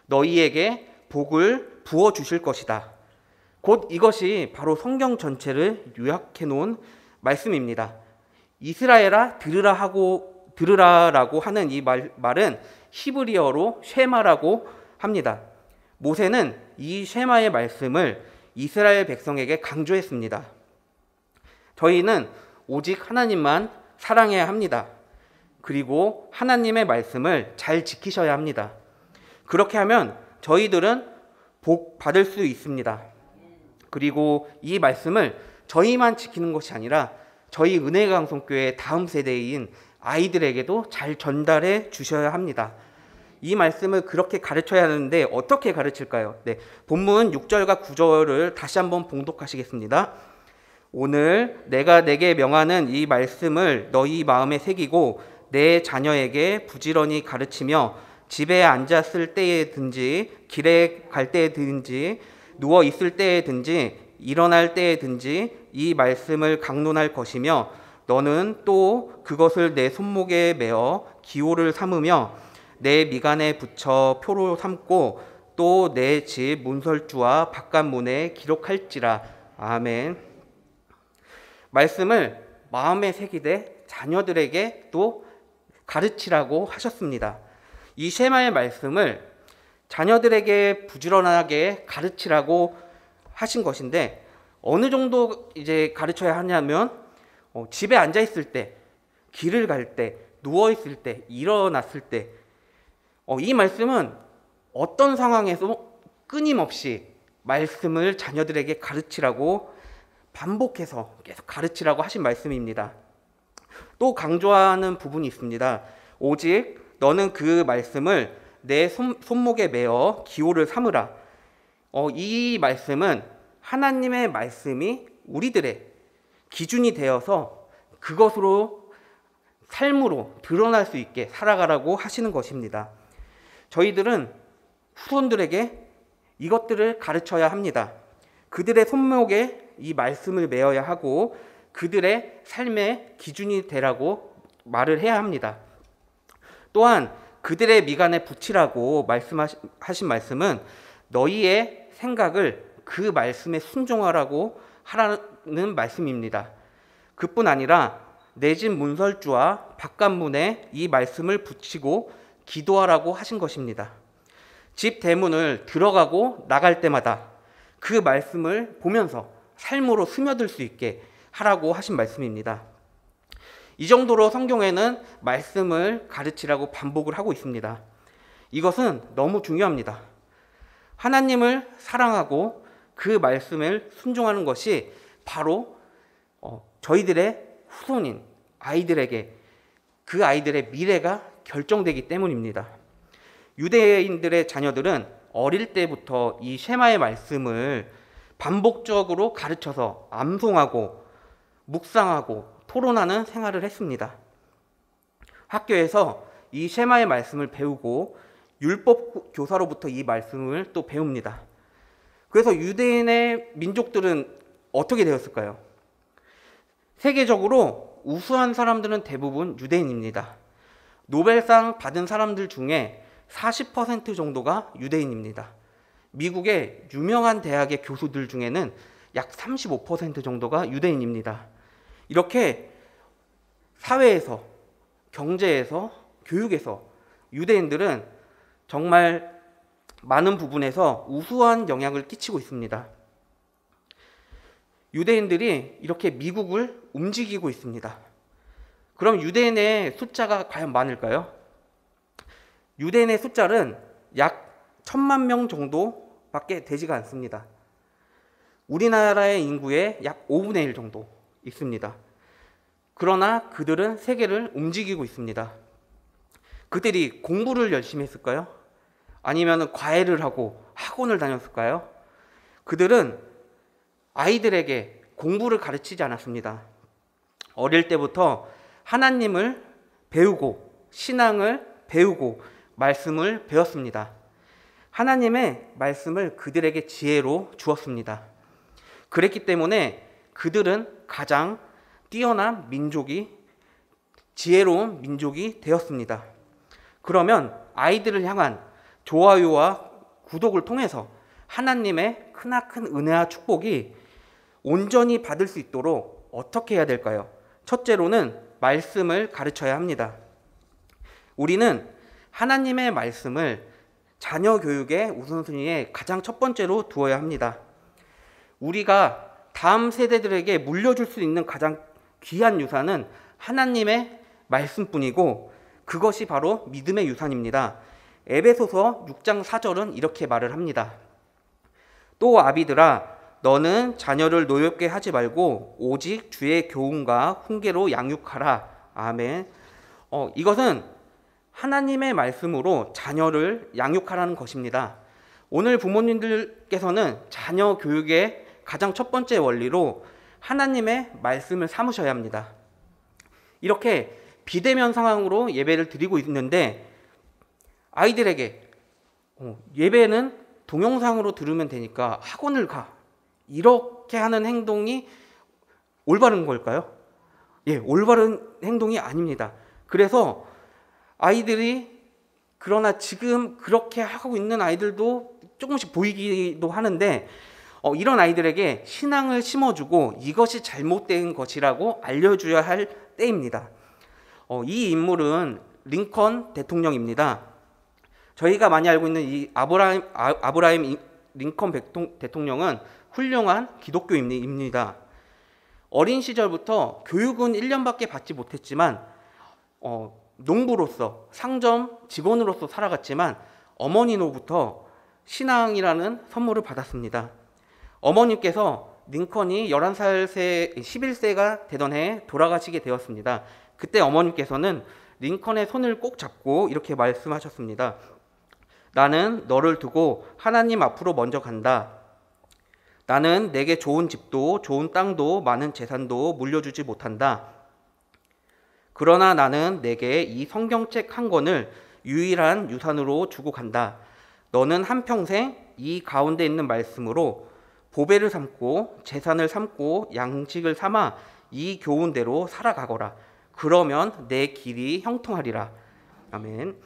너희에게 복을 부어 주실 것이다. 곧 이것이 바로 성경 전체를 요약해 놓은 말씀입니다. 이스라엘아 들으라라고 하는 이 말은 히브리어로 쉐마라고 합니다. 모세는 이 쉐마의 말씀을 이스라엘 백성에게 강조했습니다. 저희는 오직 하나님만 사랑해야 합니다. 그리고 하나님의 말씀을 잘 지키셔야 합니다. 그렇게 하면 저희들은 복 받을 수 있습니다. 그리고 이 말씀을 저희만 지키는 것이 아니라 저희 은혜강성교회 다음 세대인 아이들에게도 잘 전달해 주셔야 합니다. 이 말씀을 그렇게 가르쳐야 하는데 어떻게 가르칠까요? 네, 본문 6절과 9절을 다시 한번 봉독하시겠습니다. 오늘 내가 내게 명하는 이 말씀을 너희 마음에 새기고 내 자녀에게 부지런히 가르치며 집에 앉았을 때에든지 길에 갈 때에든지 누워 있을 때에든지 일어날 때에든지 이 말씀을 강론할 것이며 너는 또 그것을 내 손목에 메어 기호를 삼으며 내 미간에 붙여 표로 삼고 또 내 집 문설주와 바깥문에 기록할지라. 아멘. 말씀을 마음에 새기되 자녀들에게 또 가르치라고 하셨습니다. 이 쉐마의 말씀을 자녀들에게 부지런하게 가르치라고 하신 것인데 어느 정도 이제 가르쳐야 하냐면 집에 앉아 있을 때, 길을 갈 때, 누워 있을 때, 일어났을 때 이 말씀은 어떤 상황에서 끊임없이 말씀을 자녀들에게 가르치라고 반복해서 계속 가르치라고 하신 말씀입니다. 또 강조하는 부분이 있습니다. 오직 너는 그 말씀을 내 손목에 메어 기호를 삼으라. 이 말씀은 하나님의 말씀이 우리들의 기준이 되어서 그것으로 삶으로 드러날 수 있게 살아가라고 하시는 것입니다. 저희들은 후손들에게 이것들을 가르쳐야 합니다. 그들의 손목에 이 말씀을 메어야 하고 그들의 삶의 기준이 되라고 말을 해야 합니다. 또한 그들의 미간에 붙이라고 말씀하신 말씀은 너희의 생각을 그 말씀에 순종하라고 하라는 말씀입니다. 그뿐 아니라 내 집 문설주와 바깥문에 이 말씀을 붙이고 기도하라고 하신 것입니다. 집 대문을 들어가고 나갈 때마다 그 말씀을 보면서 삶으로 스며들 수 있게 하라고 하신 말씀입니다. 이 정도로 성경에는 말씀을 가르치라고 반복을 하고 있습니다. 이것은 너무 중요합니다. 하나님을 사랑하고 그 말씀을 순종하는 것이 바로 저희들의 후손인 아이들에게 그 아이들의 미래가 결정되기 때문입니다. 유대인들의 자녀들은 어릴 때부터 이 쉐마의 말씀을 반복적으로 가르쳐서 암송하고 묵상하고 토론하는 생활을 했습니다. 학교에서 이 쉐마의 말씀을 배우고 율법 교사로부터 이 말씀을 또 배웁니다. 그래서 유대인의 민족들은 어떻게 되었을까요? 세계적으로 우수한 사람들은 대부분 유대인입니다. 노벨상 받은 사람들 중에 40% 정도가 유대인입니다. 미국의 유명한 대학의 교수들 중에는 약 35% 정도가 유대인입니다. 이렇게 사회에서, 경제에서, 교육에서 유대인들은 정말 많은 부분에서 우수한 영향을 끼치고 있습니다. 유대인들이 이렇게 미국을 움직이고 있습니다. 그럼 유대인의 숫자가 과연 많을까요? 유대인의 숫자는 약 1,000만 명 정도밖에 되지가 않습니다. 우리나라의 인구의 약 5분의 1 정도 있습니다. 그러나 그들은 세계를 움직이고 있습니다. 그들이 공부를 열심히 했을까요? 아니면 과외를 하고 학원을 다녔을까요? 그들은 아이들에게 공부를 가르치지 않았습니다. 어릴 때부터 하나님을 배우고 신앙을 배우고 말씀을 배웠습니다. 하나님의 말씀을 그들에게 지혜로 주었습니다. 그랬기 때문에 그들은 가장 뛰어난 민족이, 지혜로운 민족이 되었습니다. 그러면 아이들을 향한 좋아요와 구독을 통해서 하나님의 크나큰 은혜와 축복이 온전히 받을 수 있도록 어떻게 해야 될까요? 첫째로는 말씀을 가르쳐야 합니다. 우리는 하나님의 말씀을 자녀 교육의 우선순위에 가장 첫 번째로 두어야 합니다. 우리가 다음 세대들에게 물려줄 수 있는 가장 귀한 유산은 하나님의 말씀뿐이고 그것이 바로 믿음의 유산입니다. 에베소서 6장 4절은 이렇게 말을 합니다. 또 아비들아 너는 자녀를 노엽게 하지 말고 오직 주의 교훈과 훈계로 양육하라. 아멘. 이것은 하나님의 말씀으로 자녀를 양육하라는 것입니다. 오늘 부모님들께서는 자녀 교육의 가장 첫 번째 원리로 하나님의 말씀을 삼으셔야 합니다. 이렇게 비대면 상황으로 예배를 드리고 있는데 아이들에게 예배는 동영상으로 들으면 되니까 학원을 가. 이렇게 하는 행동이 올바른 걸까요? 예, 올바른 행동이 아닙니다. 그래서 아이들이 그러나 지금 그렇게 하고 있는 아이들도 조금씩 보이기도 하는데 이런 아이들에게 신앙을 심어주고 이것이 잘못된 것이라고 알려줘야 할 때입니다. 이 인물은 링컨 대통령입니다. 저희가 많이 알고 있는 이 아브라함 링컨 대통령은 훌륭한 기독교인입니다. 어린 시절부터 교육은 1년밖에 받지 못했지만 농부로서 상점 직원으로서 살아갔지만 어머니로부터 신앙이라는 선물을 받았습니다. 어머님께서 링컨이 11세가 되던 해에 돌아가시게 되었습니다. 그때 어머님께서는 링컨의 손을 꼭 잡고 이렇게 말씀하셨습니다. 나는 너를 두고 하나님 앞으로 먼저 간다. 나는 내게 좋은 집도 좋은 땅도 많은 재산도 물려주지 못한다. 그러나 나는 내게 이 성경책 한 권을 유일한 유산으로 주고 간다. 너는 한평생 이 가운데 있는 말씀으로 보배를 삼고 재산을 삼고 양식을 삼아 이 교훈대로 살아가거라. 그러면 내 길이 형통하리라. 아멘.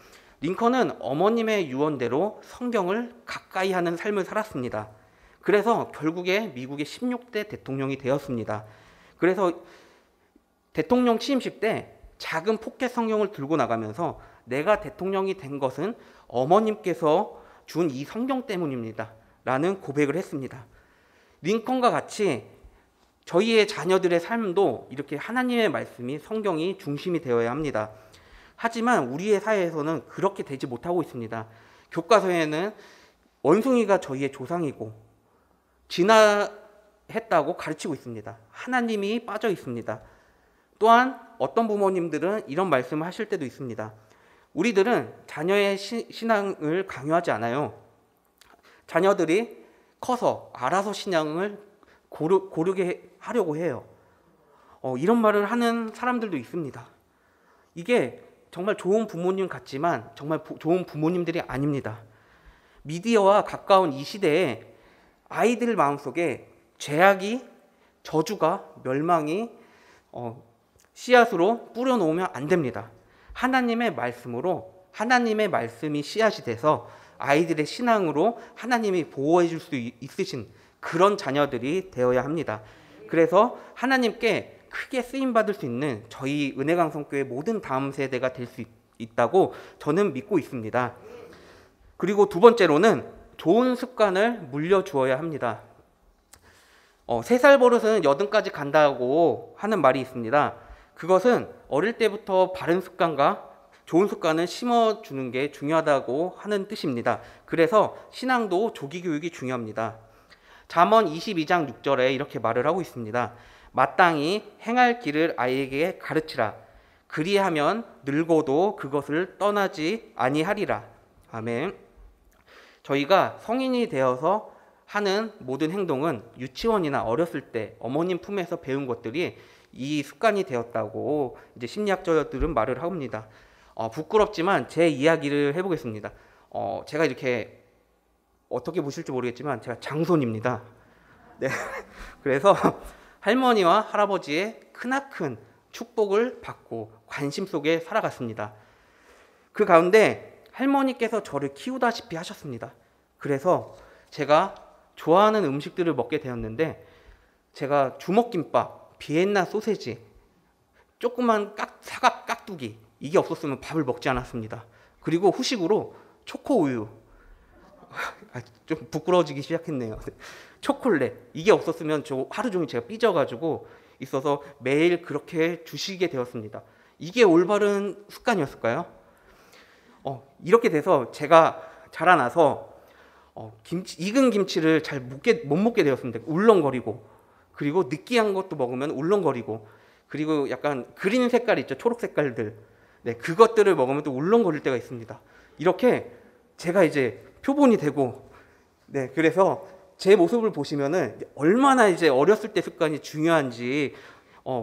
링컨은 어머님의 유언대로 성경을 가까이 하는 삶을 살았습니다. 그래서 결국에 미국의 16대 대통령이 되었습니다. 그래서 대통령 취임식 때 작은 포켓 성경을 들고 나가면서 내가 대통령이 된 것은 어머님께서 준 이 성경 때문입니다. 라는 고백을 했습니다. 링컨과 같이 저희의 자녀들의 삶도 이렇게 하나님의 말씀이 성경이 중심이 되어야 합니다. 하지만 우리의 사회에서는 그렇게 되지 못하고 있습니다. 교과서에는 원숭이가 저희의 조상이고 진화했다고 가르치고 있습니다. 하나님이 빠져 있습니다. 또한 어떤 부모님들은 이런 말씀을 하실 때도 있습니다. 우리들은 자녀의 신앙을 강요하지 않아요. 자녀들이 커서 알아서 신앙을 고르게 하려고 해요. 이런 말을 하는 사람들도 있습니다. 이게 정말 좋은 부모님 같지만 정말 좋은 부모님들이 아닙니다. 미디어와 가까운 이 시대에 아이들 마음속에 죄악이, 저주가, 멸망이 씨앗으로 뿌려놓으면 안 됩니다. 하나님의 말씀으로 하나님의 말씀이 씨앗이 돼서 아이들의 신앙으로 하나님이 보호해 줄 수 있으신 그런 자녀들이 되어야 합니다. 그래서 하나님께 크게 쓰임받을 수 있는 저희 은혜강성교회 모든 다음 세대가 될 수 있다고 저는 믿고 있습니다. 그리고 두 번째로는 좋은 습관을 물려주어야 합니다. 3살 버릇은 80까지 간다고 하는 말이 있습니다. 그것은 어릴 때부터 바른 습관과 좋은 습관을 심어주는 게 중요하다고 하는 뜻입니다. 그래서 신앙도 조기 교육이 중요합니다. 잠언 22장 6절에 이렇게 말을 하고 있습니다. 마땅히 행할 길을 아이에게 가르치라. 그리하면 늙어도 그것을 떠나지 아니하리라. 아멘. 저희가 성인이 되어서 하는 모든 행동은 유치원이나 어렸을 때 어머님 품에서 배운 것들이 이 습관이 되었다고 이제 심리학자들은 말을 합니다. 부끄럽지만 제 이야기를 해보겠습니다. 제가 이렇게 어떻게 보실지 모르겠지만 제가 장손입니다. 네. 그래서 할머니와 할아버지의 크나큰 축복을 받고 관심 속에 살아갔습니다. 그 가운데 할머니께서 저를 키우다시피 하셨습니다. 그래서 제가 좋아하는 음식들을 먹게 되었는데 제가 주먹김밥, 비엔나 소세지, 조그만 사각 깍두기 이게 없었으면 밥을 먹지 않았습니다. 그리고 후식으로 초코우유, 좀 부끄러워지기 시작했네요. 초콜릿 이게 없었으면 저 하루 종일 제가 삐져가지고 있어서 매일 그렇게 주시게 되었습니다. 이게 올바른 습관이었을까요? 이렇게 돼서 제가 자라나서 익은 김치를 잘 못 먹게 되었습니다. 울렁거리고, 그리고 느끼한 것도 먹으면 울렁거리고, 그리고 약간 그린 색깔 있죠, 초록 색깔들. 네, 그것들을 먹으면 또 울렁거릴 때가 있습니다. 이렇게 제가 이제 표본이 되고, 네, 그래서 제 모습을 보시면은 얼마나 이제 어렸을 때 습관이 중요한지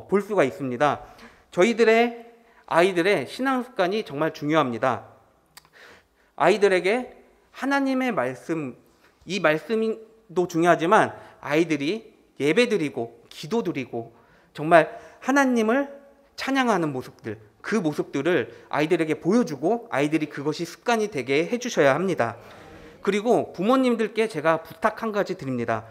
볼 수가 있습니다. 저희들의 아이들의 신앙 습관이 정말 중요합니다. 아이들에게 하나님의 말씀, 이 말씀도 중요하지만 아이들이 예배드리고 기도드리고 정말 하나님을 찬양하는 모습들, 그 모습들을 아이들에게 보여주고 아이들이 그것이 습관이 되게 해주셔야 합니다. 그리고 부모님들께 제가 부탁 한 가지 드립니다.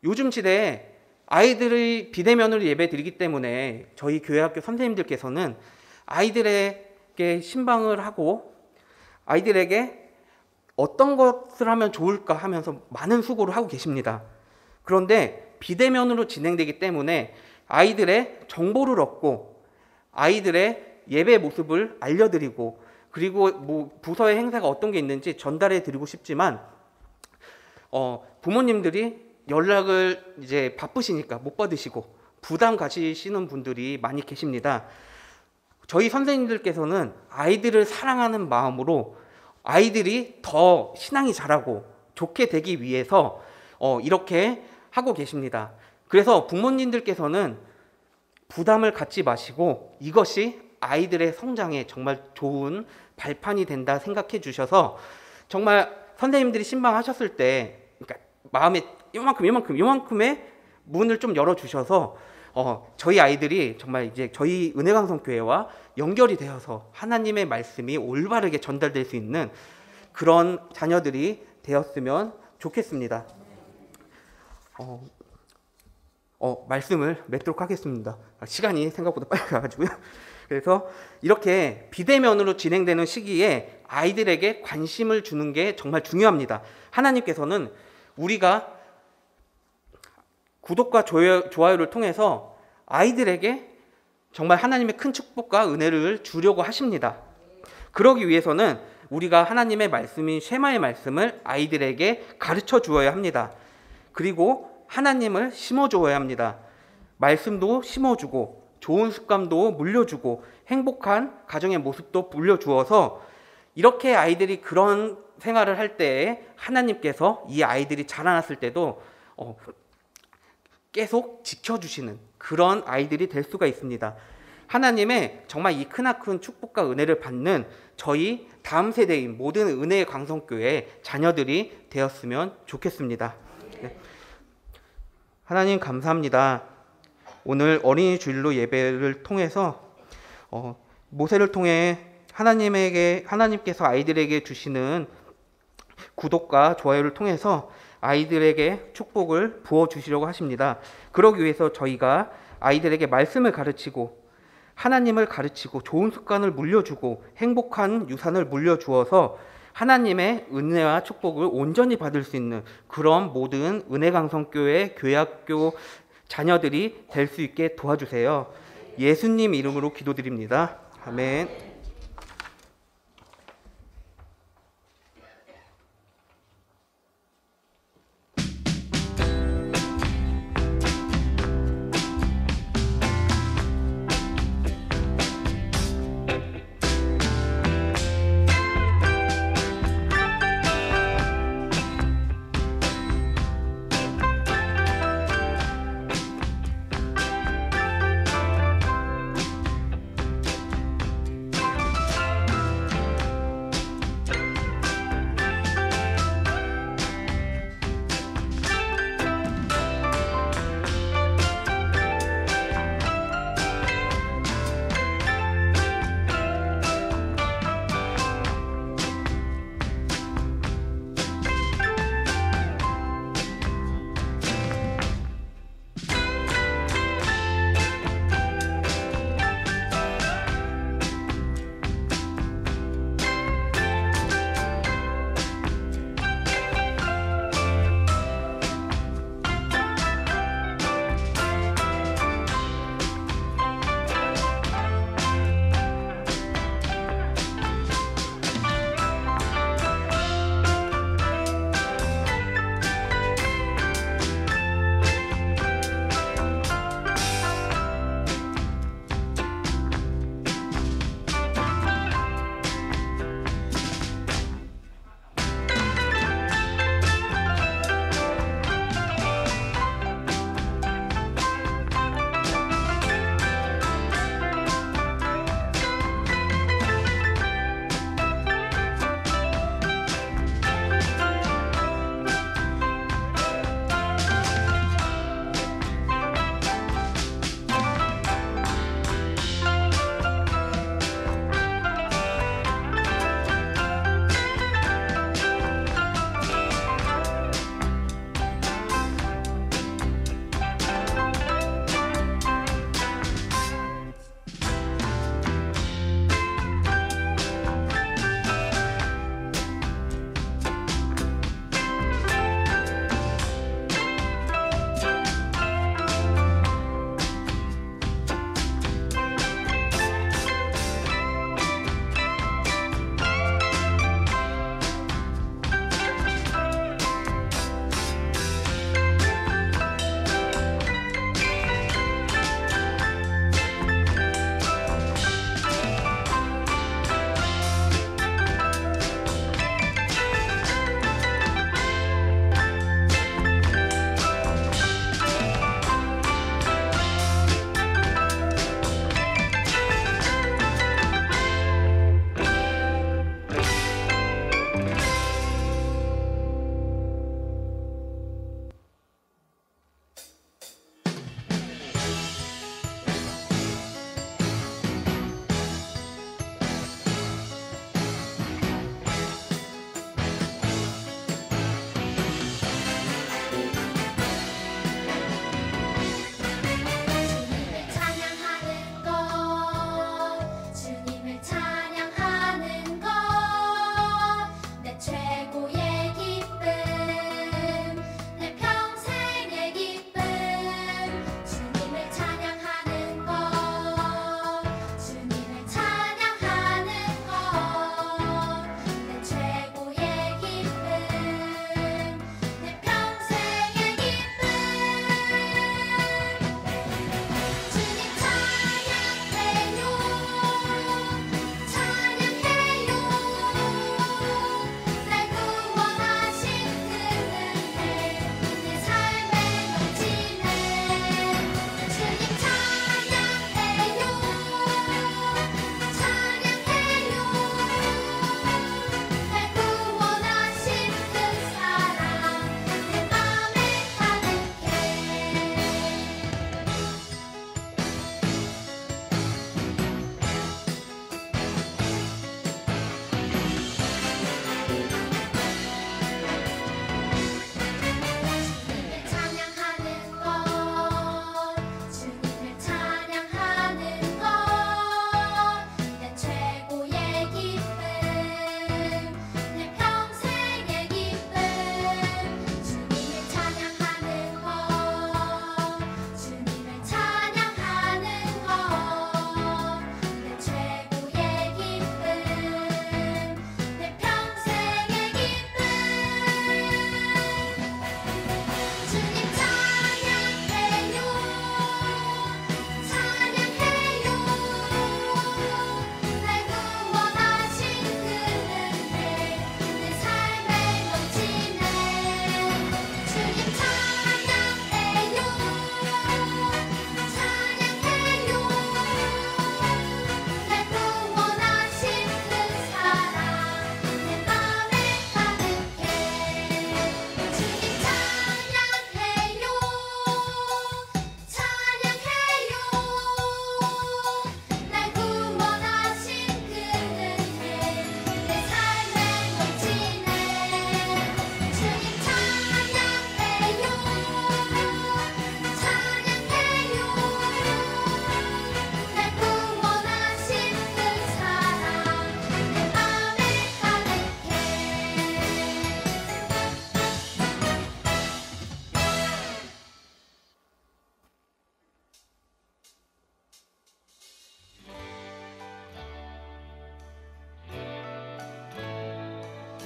요즘 시대에 아이들의 비대면으로 예배 드리기 때문에 저희 교회학교 선생님들께서는 아이들에게 신방을 하고 아이들에게 어떤 것을 하면 좋을까 하면서 많은 수고를 하고 계십니다. 그런데 비대면으로 진행되기 때문에 아이들의 정보를 얻고 아이들의 예배 모습을 알려드리고 그리고 뭐 부서의 행사가 어떤 게 있는지 전달해 드리고 싶지만 부모님들이 연락을 이제 바쁘시니까 못 받으시고 부담 가지시는 분들이 많이 계십니다. 저희 선생님들께서는 아이들을 사랑하는 마음으로 아이들이 더 신앙이 자라고 좋게 되기 위해서 이렇게 하고 계십니다. 그래서 부모님들께서는 부담을 갖지 마시고 이것이 아이들의 성장에 정말 좋은 발판이 된다 생각해 주셔서 정말 선생님들이 신방하셨을 때 그러니까 마음에 요만큼의 문을 좀 열어주셔서 저희 아이들이 정말 이제 저희 은혜강성교회와 연결이 되어서 하나님의 말씀이 올바르게 전달될 수 있는 그런 자녀들이 되었으면 좋겠습니다. 말씀을 맺도록 하겠습니다. 시간이 생각보다 빨리 가가지고요. 그래서 이렇게 비대면으로 진행되는 시기에 아이들에게 관심을 주는 게 정말 중요합니다. 하나님께서는 우리가 구독과 좋아요를 통해서 아이들에게 정말 하나님의 큰 축복과 은혜를 주려고 하십니다. 그러기 위해서는 우리가 하나님의 말씀인 쉐마의 말씀을 아이들에게 가르쳐 주어야 합니다. 그리고 하나님을 심어주어야 합니다. 말씀도 심어주고 좋은 습관도 물려주고 행복한 가정의 모습도 물려주어서 이렇게 아이들이 그런 생활을 할 때에 하나님께서 이 아이들이 자라났을 때도 계속 지켜주시는 그런 아이들이 될 수가 있습니다. 하나님의 정말 이 크나큰 축복과 은혜를 받는 저희 다음 세대인 모든 은혜의 강성교회 자녀들이 되었으면 좋겠습니다. 네. 하나님 감사합니다. 오늘 어린이 주일로 예배를 통해서 모세를 통해 하나님께서 아이들에게 주시는 구독과 좋아요를 통해서 아이들에게 축복을 부어주시려고 하십니다. 그러기 위해서 저희가 아이들에게 말씀을 가르치고 하나님을 가르치고 좋은 습관을 물려주고 행복한 유산을 물려주어서 하나님의 은혜와 축복을 온전히 받을 수 있는 그런 모든 은혜강성교회 교회학교 자녀들이 될 수 있게 도와주세요. 예수님 이름으로 기도드립니다. 아멘.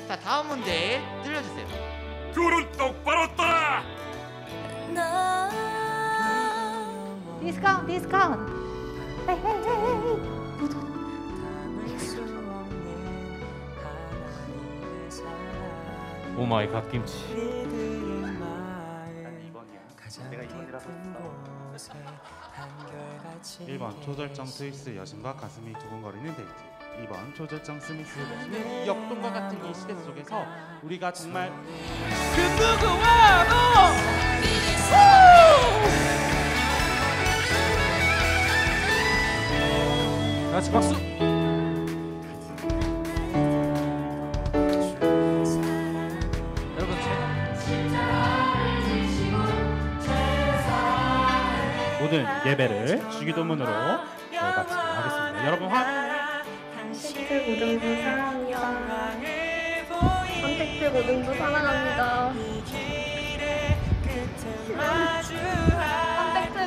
자, 다음 문제 들려주세요. 둘은 똑바로 떠라. 디스카운트 디스카운트. 헤이 헤이 헤이. 오마이 갓김치. 내가 2번이라서 1번 초절정 트위스 여신과 가슴이 두근거리는 데이트. 2번 초절정 스미스 여신은 이 역동과 같은 이 시대 속에서 우리가 정말 그 누구와도 같이 박수. 여러분 모든 예배를 주기도문으로 마치도록 하겠습니다. 여러분 선택트 고등부 사랑합니다. 선택트 고등부 사랑합니다. 선택트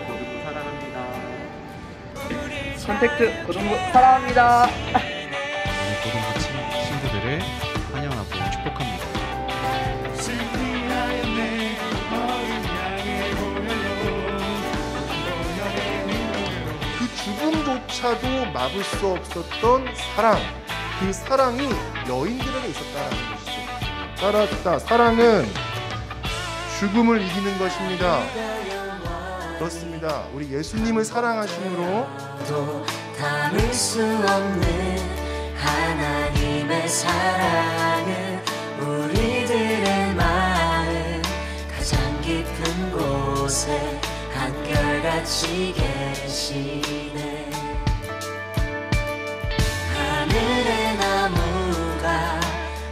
고등부 사랑합니다. 선택트 고등부 사랑합니다. 고등부 친구들을 환영하고 축복합니다. 그 죽음조차도 막을 수 없었던 사랑, 그 사랑이 여인들에게 있었다는 것이죠. 따랐다. 사랑은 죽음을 이기는 것입니다. 그렇습니다. 우리 예수님을 사랑하심으로 또 담을 수 없는 하나님의 사랑은 우리들의 마음 가장 깊은 곳에 한결같이 계시네. 하늘의 나무가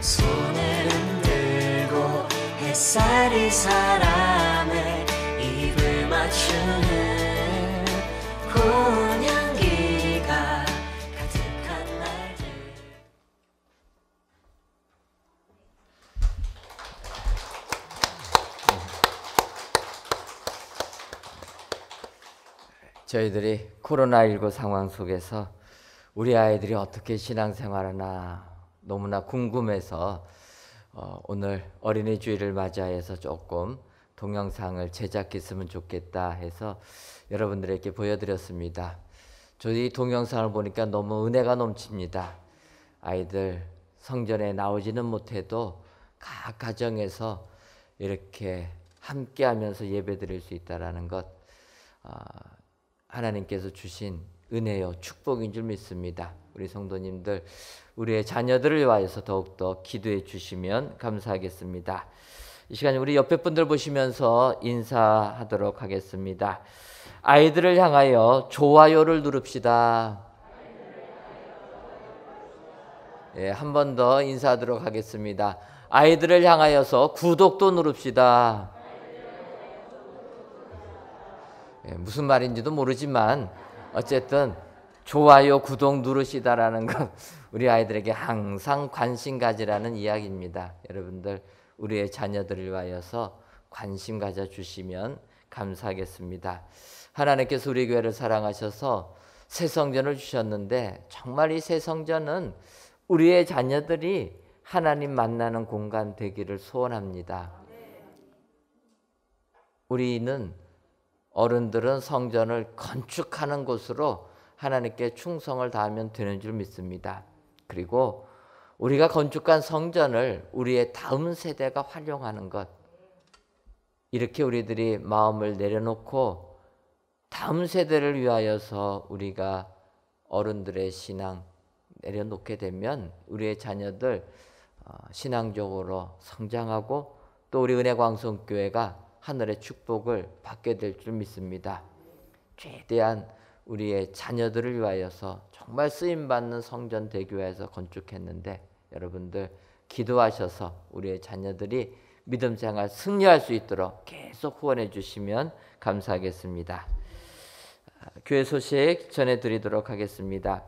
손을 흔들고 햇살이 사람의 입을 맞추는 고운 향기가 가득한 날들. 저희들이 코로나19 상황 속에서 우리 아이들이 어떻게 신앙생활하나 너무나 궁금해서 오늘 어린이 주일을 맞이해서 조금 동영상을 제작했으면 좋겠다 해서 여러분들에게 보여드렸습니다. 저희 동영상을 보니까 너무 은혜가 넘칩니다. 아이들 성전에 나오지는 못해도 각 가정에서 이렇게 함께하면서 예배드릴 수 있다는 것, 하나님께서 주신 은혜요 축복인 줄 믿습니다. 우리 성도님들 우리의 자녀들을 위하여서 더욱더 기도해 주시면 감사하겠습니다. 이 시간에 우리 옆에 분들 보시면서 인사하도록 하겠습니다. 아이들을 향하여 좋아요를 누릅시다. 예, 한 번 더 인사하도록 하겠습니다. 아이들을 향하여서 구독도 누릅시다. 예, 무슨 말인지도 모르지만 어쨌든 좋아요, 구독 누르시다라는 건 우리 아이들에게 항상 관심 가지라는 이야기입니다. 여러분들 우리의 자녀들을 위하여서 관심 가져주시면 감사하겠습니다. 하나님께서 우리 교회를 사랑하셔서 새 성전을 주셨는데 정말 이 새 성전은 우리의 자녀들이 하나님 만나는 공간 되기를 소원합니다. 우리는 어른들은 성전을 건축하는 곳으로 하나님께 충성을 다하면 되는 줄 믿습니다. 그리고 우리가 건축한 성전을 우리의 다음 세대가 활용하는 것, 이렇게 우리들이 마음을 내려놓고 다음 세대를 위하여서 우리가 어른들의 신앙 내려놓게 되면 우리의 자녀들 신앙적으로 성장하고 또 우리 은혜광성교회가 하늘의 축복을 받게 될 줄 믿습니다. 최대한 우리의 자녀들을 위하여서 정말 쓰임받는 성전 대교회에서 건축했는데 여러분들 기도하셔서 우리의 자녀들이 믿음 생활 승리할 수 있도록 계속 후원해 주시면 감사하겠습니다. 교회 소식 전해드리도록 하겠습니다.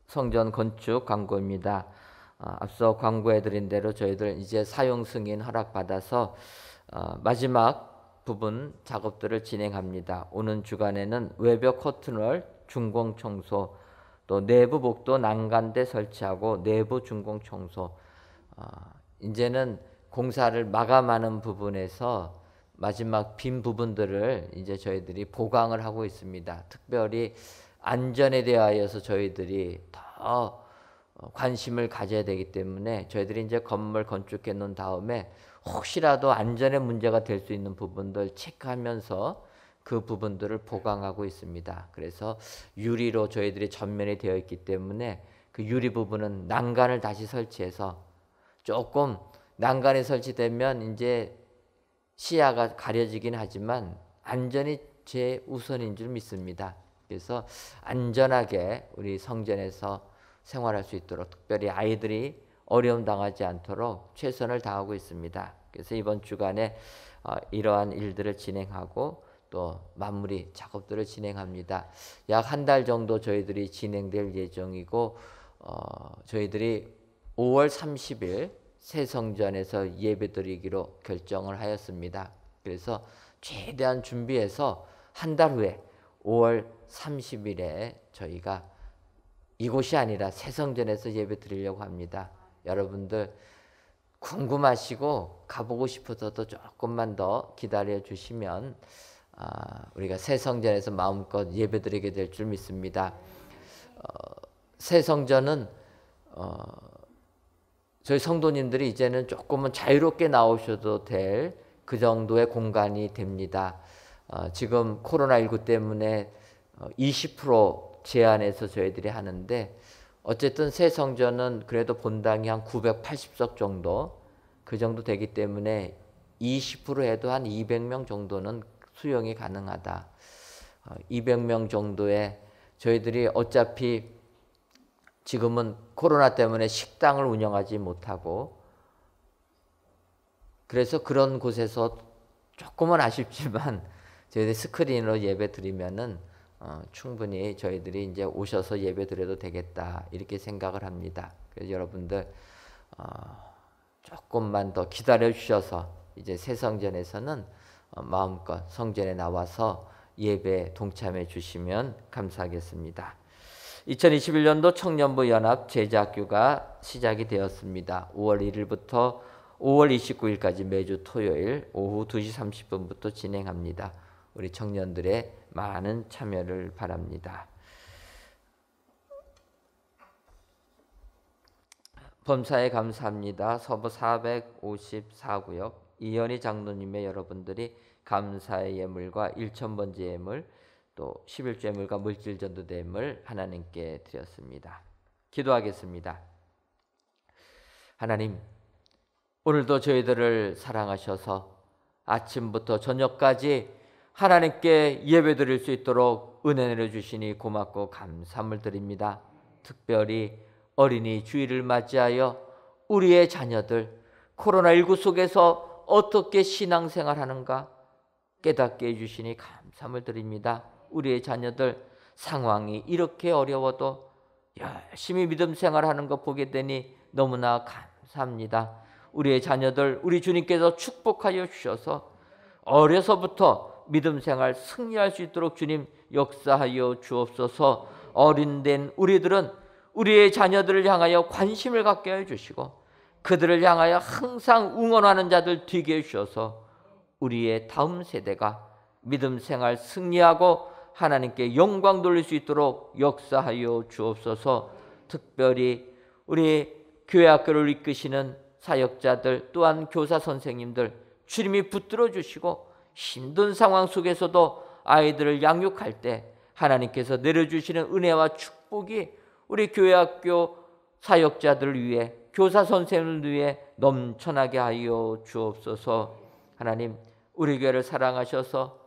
성전 건축 광고입니다. 앞서 광고해드린 대로 저희들 이제 사용 승인 허락받아서 마지막 부분 작업들을 진행합니다. 오는 주간에는 외벽 커튼월, 중공 청소, 또 내부 복도 난간대 설치하고 내부 준공 청소. 이제는 공사를 마감하는 부분에서 마지막 빈 부분들을 이제 저희들이 보강을 하고 있습니다. 특별히 안전에 대하여서 저희들이 더 관심을 가져야 되기 때문에 저희들이 이제 건물 건축해 놓은 다음에 혹시라도 안전에 문제가 될 수 있는 부분들 체크하면서 그 부분들을 보강하고 있습니다. 그래서 유리로 저희들이 전면이 되어 있기 때문에 그 유리 부분은 난간을 다시 설치해서 조금 난간이 설치되면 이제 시야가 가려지긴 하지만 안전이 제우선인 줄 믿습니다. 그래서 안전하게 우리 성전에서 생활할 수 있도록 특별히 아이들이 어려움 당하지 않도록 최선을 다하고 있습니다. 그래서 이번 주간에 이러한 일들을 진행하고 또 마무리 작업들을 진행합니다. 약 한 달 정도 저희들이 진행될 예정이고 저희들이 5월 30일 새 성전에서 예배드리기로 결정을 하였습니다. 그래서 최대한 준비해서 한 달 후에 5월 30일에 저희가 이곳이 아니라 새 성전에서 예배드리려고 합니다. 여러분들 궁금하시고 가보고 싶어서도 조금만 더 기다려 주시면 우리가 새 성전에서 마음껏 예배드리게 될 줄 믿습니다. 새 성전은 저희 성도님들이 이제는 조금은 자유롭게 나오셔도 될 그 정도의 공간이 됩니다. 지금 코로나19 때문에 20% 제한해서 저희들이 하는데 어쨌든 새 성전은 그래도 본당이 한 980석 정도 그 정도 되기 때문에 20% 해도 한 200명 정도는 수용이 가능하다. 200명 정도에 저희들이 어차피 지금은 코로나 때문에 식당을 운영하지 못하고 그래서 그런 곳에서 조금은 아쉽지만 저희들이 스크린으로 예배 드리면은 충분히 저희들이 이제 오셔서 예배 드려도 되겠다 이렇게 생각을 합니다. 그래서 여러분들 조금만 더 기다려 주셔서 이제 새 성전에서는 마음껏 성전에 나와서 예배 동참해 주시면 감사하겠습니다. 2021년도 청년부 연합 제자학교가 시작이 되었습니다. 5월 1일부터 5월 29일까지 매주 토요일 오후 2시 30분부터 진행합니다. 우리 청년들의 많은 참여를 바랍니다. 범사에 감사합니다. 서부 454구역 이현희 장로님의 여러분들이 감사의 예물과 1000번째 예물 또 11조 예물과 물질 전도대 예물 하나님께 드렸습니다. 기도하겠습니다. 하나님, 오늘도 저희들을 사랑하셔서 아침부터 저녁까지 하나님께 예배드릴 수 있도록 은혜 내려주시니 고맙고 감사함을 드립니다. 특별히 어린이 주일을 맞이하여 우리의 자녀들 코로나19 속에서 어떻게 신앙생활하는가 깨닫게 해주시니 감사함을 드립니다. 우리의 자녀들 상황이 이렇게 어려워도 열심히 믿음 생활하는 거 보게 되니 너무나 감사합니다. 우리의 자녀들 우리 주님께서 축복하여 주셔서 어려서부터 믿음 생활 승리할 수 있도록 주님 역사하여 주옵소서. 어린된 우리들은 우리의 자녀들을 향하여 관심을 갖게 해주시고 그들을 향하여 항상 응원하는 자들 되게 해주셔서 우리의 다음 세대가 믿음 생활 승리하고 하나님께 영광 돌릴 수 있도록 역사하여 주옵소서. 특별히 우리 교회 학교를 이끄시는 사역자들 또한 교사 선생님들 주님이 붙들어 주시고 힘든 상황 속에서도 아이들을 양육할 때 하나님께서 내려주시는 은혜와 축복이 우리 교회 학교 사역자들을 위해 교사 선생님을 위해 넘쳐나게 하여 주옵소서. 하나님, 우리 교회를 사랑하셔서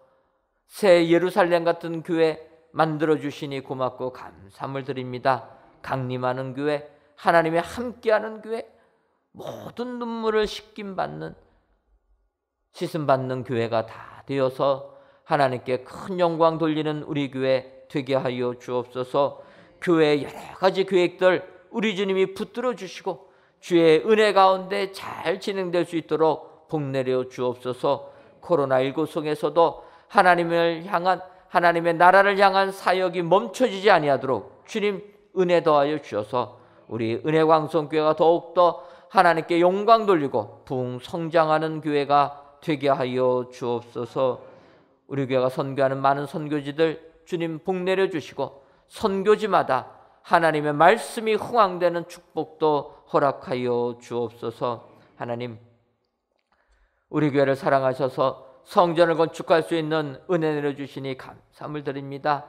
새 예루살렘 같은 교회 만들어 주시니 고맙고 감사함을 드립니다. 강림하는 교회, 하나님의 함께하는 교회, 모든 눈물을 씻김받는 씻음받는 교회가 다 되어서 하나님께 큰 영광 돌리는 우리 교회 되게 하여 주옵소서. 교회의 여러 가지 계획들 우리 주님이 붙들어 주시고 주의 은혜 가운데 잘 진행될 수 있도록 복 내려 주옵소서. 코로나19 속에서도 하나님을 향한 하나님의 나라를 향한 사역이 멈춰지지 아니하도록 주님 은혜 더하여 주셔서 우리 은혜광성교회가 더욱더 하나님께 영광 돌리고 부흥 성장하는 교회가 되게 하여 주옵소서. 우리 교회가 선교하는 많은 선교지들 주님 복 내려주시고 선교지마다 하나님의 말씀이 흥황되는 축복도 허락하여 주옵소서. 하나님, 우리 교회를 사랑하셔서 성전을 건축할 수 있는 은혜 내려주시니 감사함을 드립니다.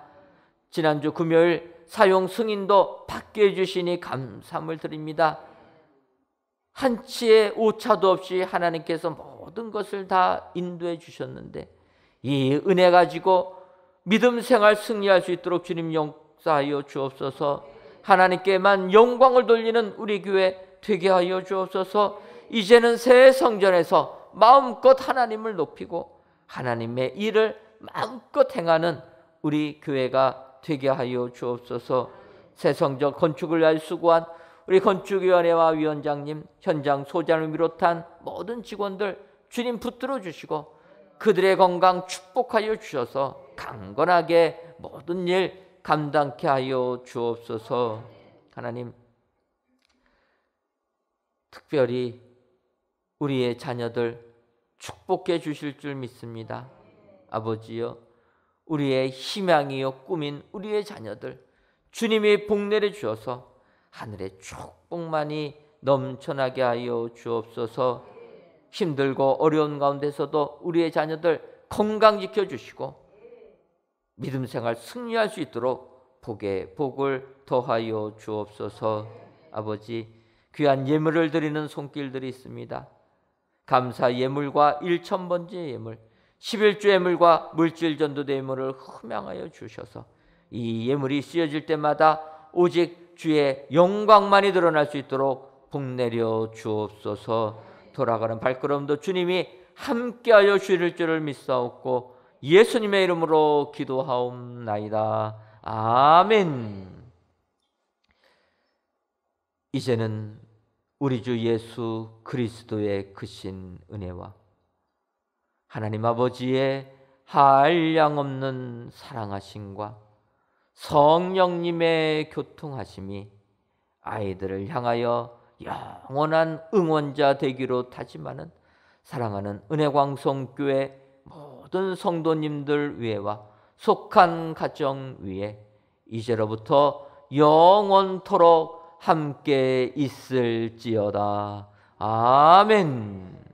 지난주 금요일 사용 승인도 받게 해주시니 감사함을 드립니다. 한치의 오차도 없이 하나님께서 모든 것을 다 인도해 주셨는데 이 은혜 가지고 믿음 생활 승리할 수 있도록 주님 역사하여 주옵소서. 하나님께만 영광을 돌리는 우리 교회 되게 하여 주옵소서. 이제는 새 성전에서 마음껏 하나님을 높이고 하나님의 일을 마음껏 행하는 우리 교회가 되게 하여 주옵소서. 새 성전 건축을 위하여 수고한 우리 건축위원회와 위원장님, 현장 소장을 비롯한 모든 직원들 주님 붙들어 주시고 그들의 건강 축복하여 주셔서 강건하게 모든 일 감당케 하여 주옵소서. 하나님, 특별히 우리의 자녀들 축복해 주실 줄 믿습니다. 아버지여, 우리의 희망이요 꿈인 우리의 자녀들 주님이 복 내려 주셔서 하늘의 축복만이 넘쳐나게 하여 주옵소서. 힘들고 어려운 가운데서도 우리의 자녀들 건강 지켜주시고 믿음 생활 승리할 수 있도록 복에 복을 더하여 주옵소서. 아버지, 귀한 예물을 드리는 손길들이 있습니다. 감사 예물과 일천번째 예물, 11조 예물과 물질 전도대 예물을 흠양하여 주셔서 이 예물이 쓰여질 때마다 오직 주의 영광만이 드러날 수 있도록 복 내려 주옵소서. 돌아가는 발걸음도 주님이 함께하여 주실 줄을 믿사옵고 예수님의 이름으로 기도하옵나이다. 아멘. 이제는 우리 주 예수 그리스도의 크신 은혜와 하나님 아버지의 한량없는 사랑하심과 성령님의 교통하심이 아이들을 향하여 영원한 응원자 되기로 다짐하는 사랑하는 은혜광성교회 모든 성도님들 위에와 속한 가정 위에 이제로부터 영원토록 함께 있을지어다. 아멘.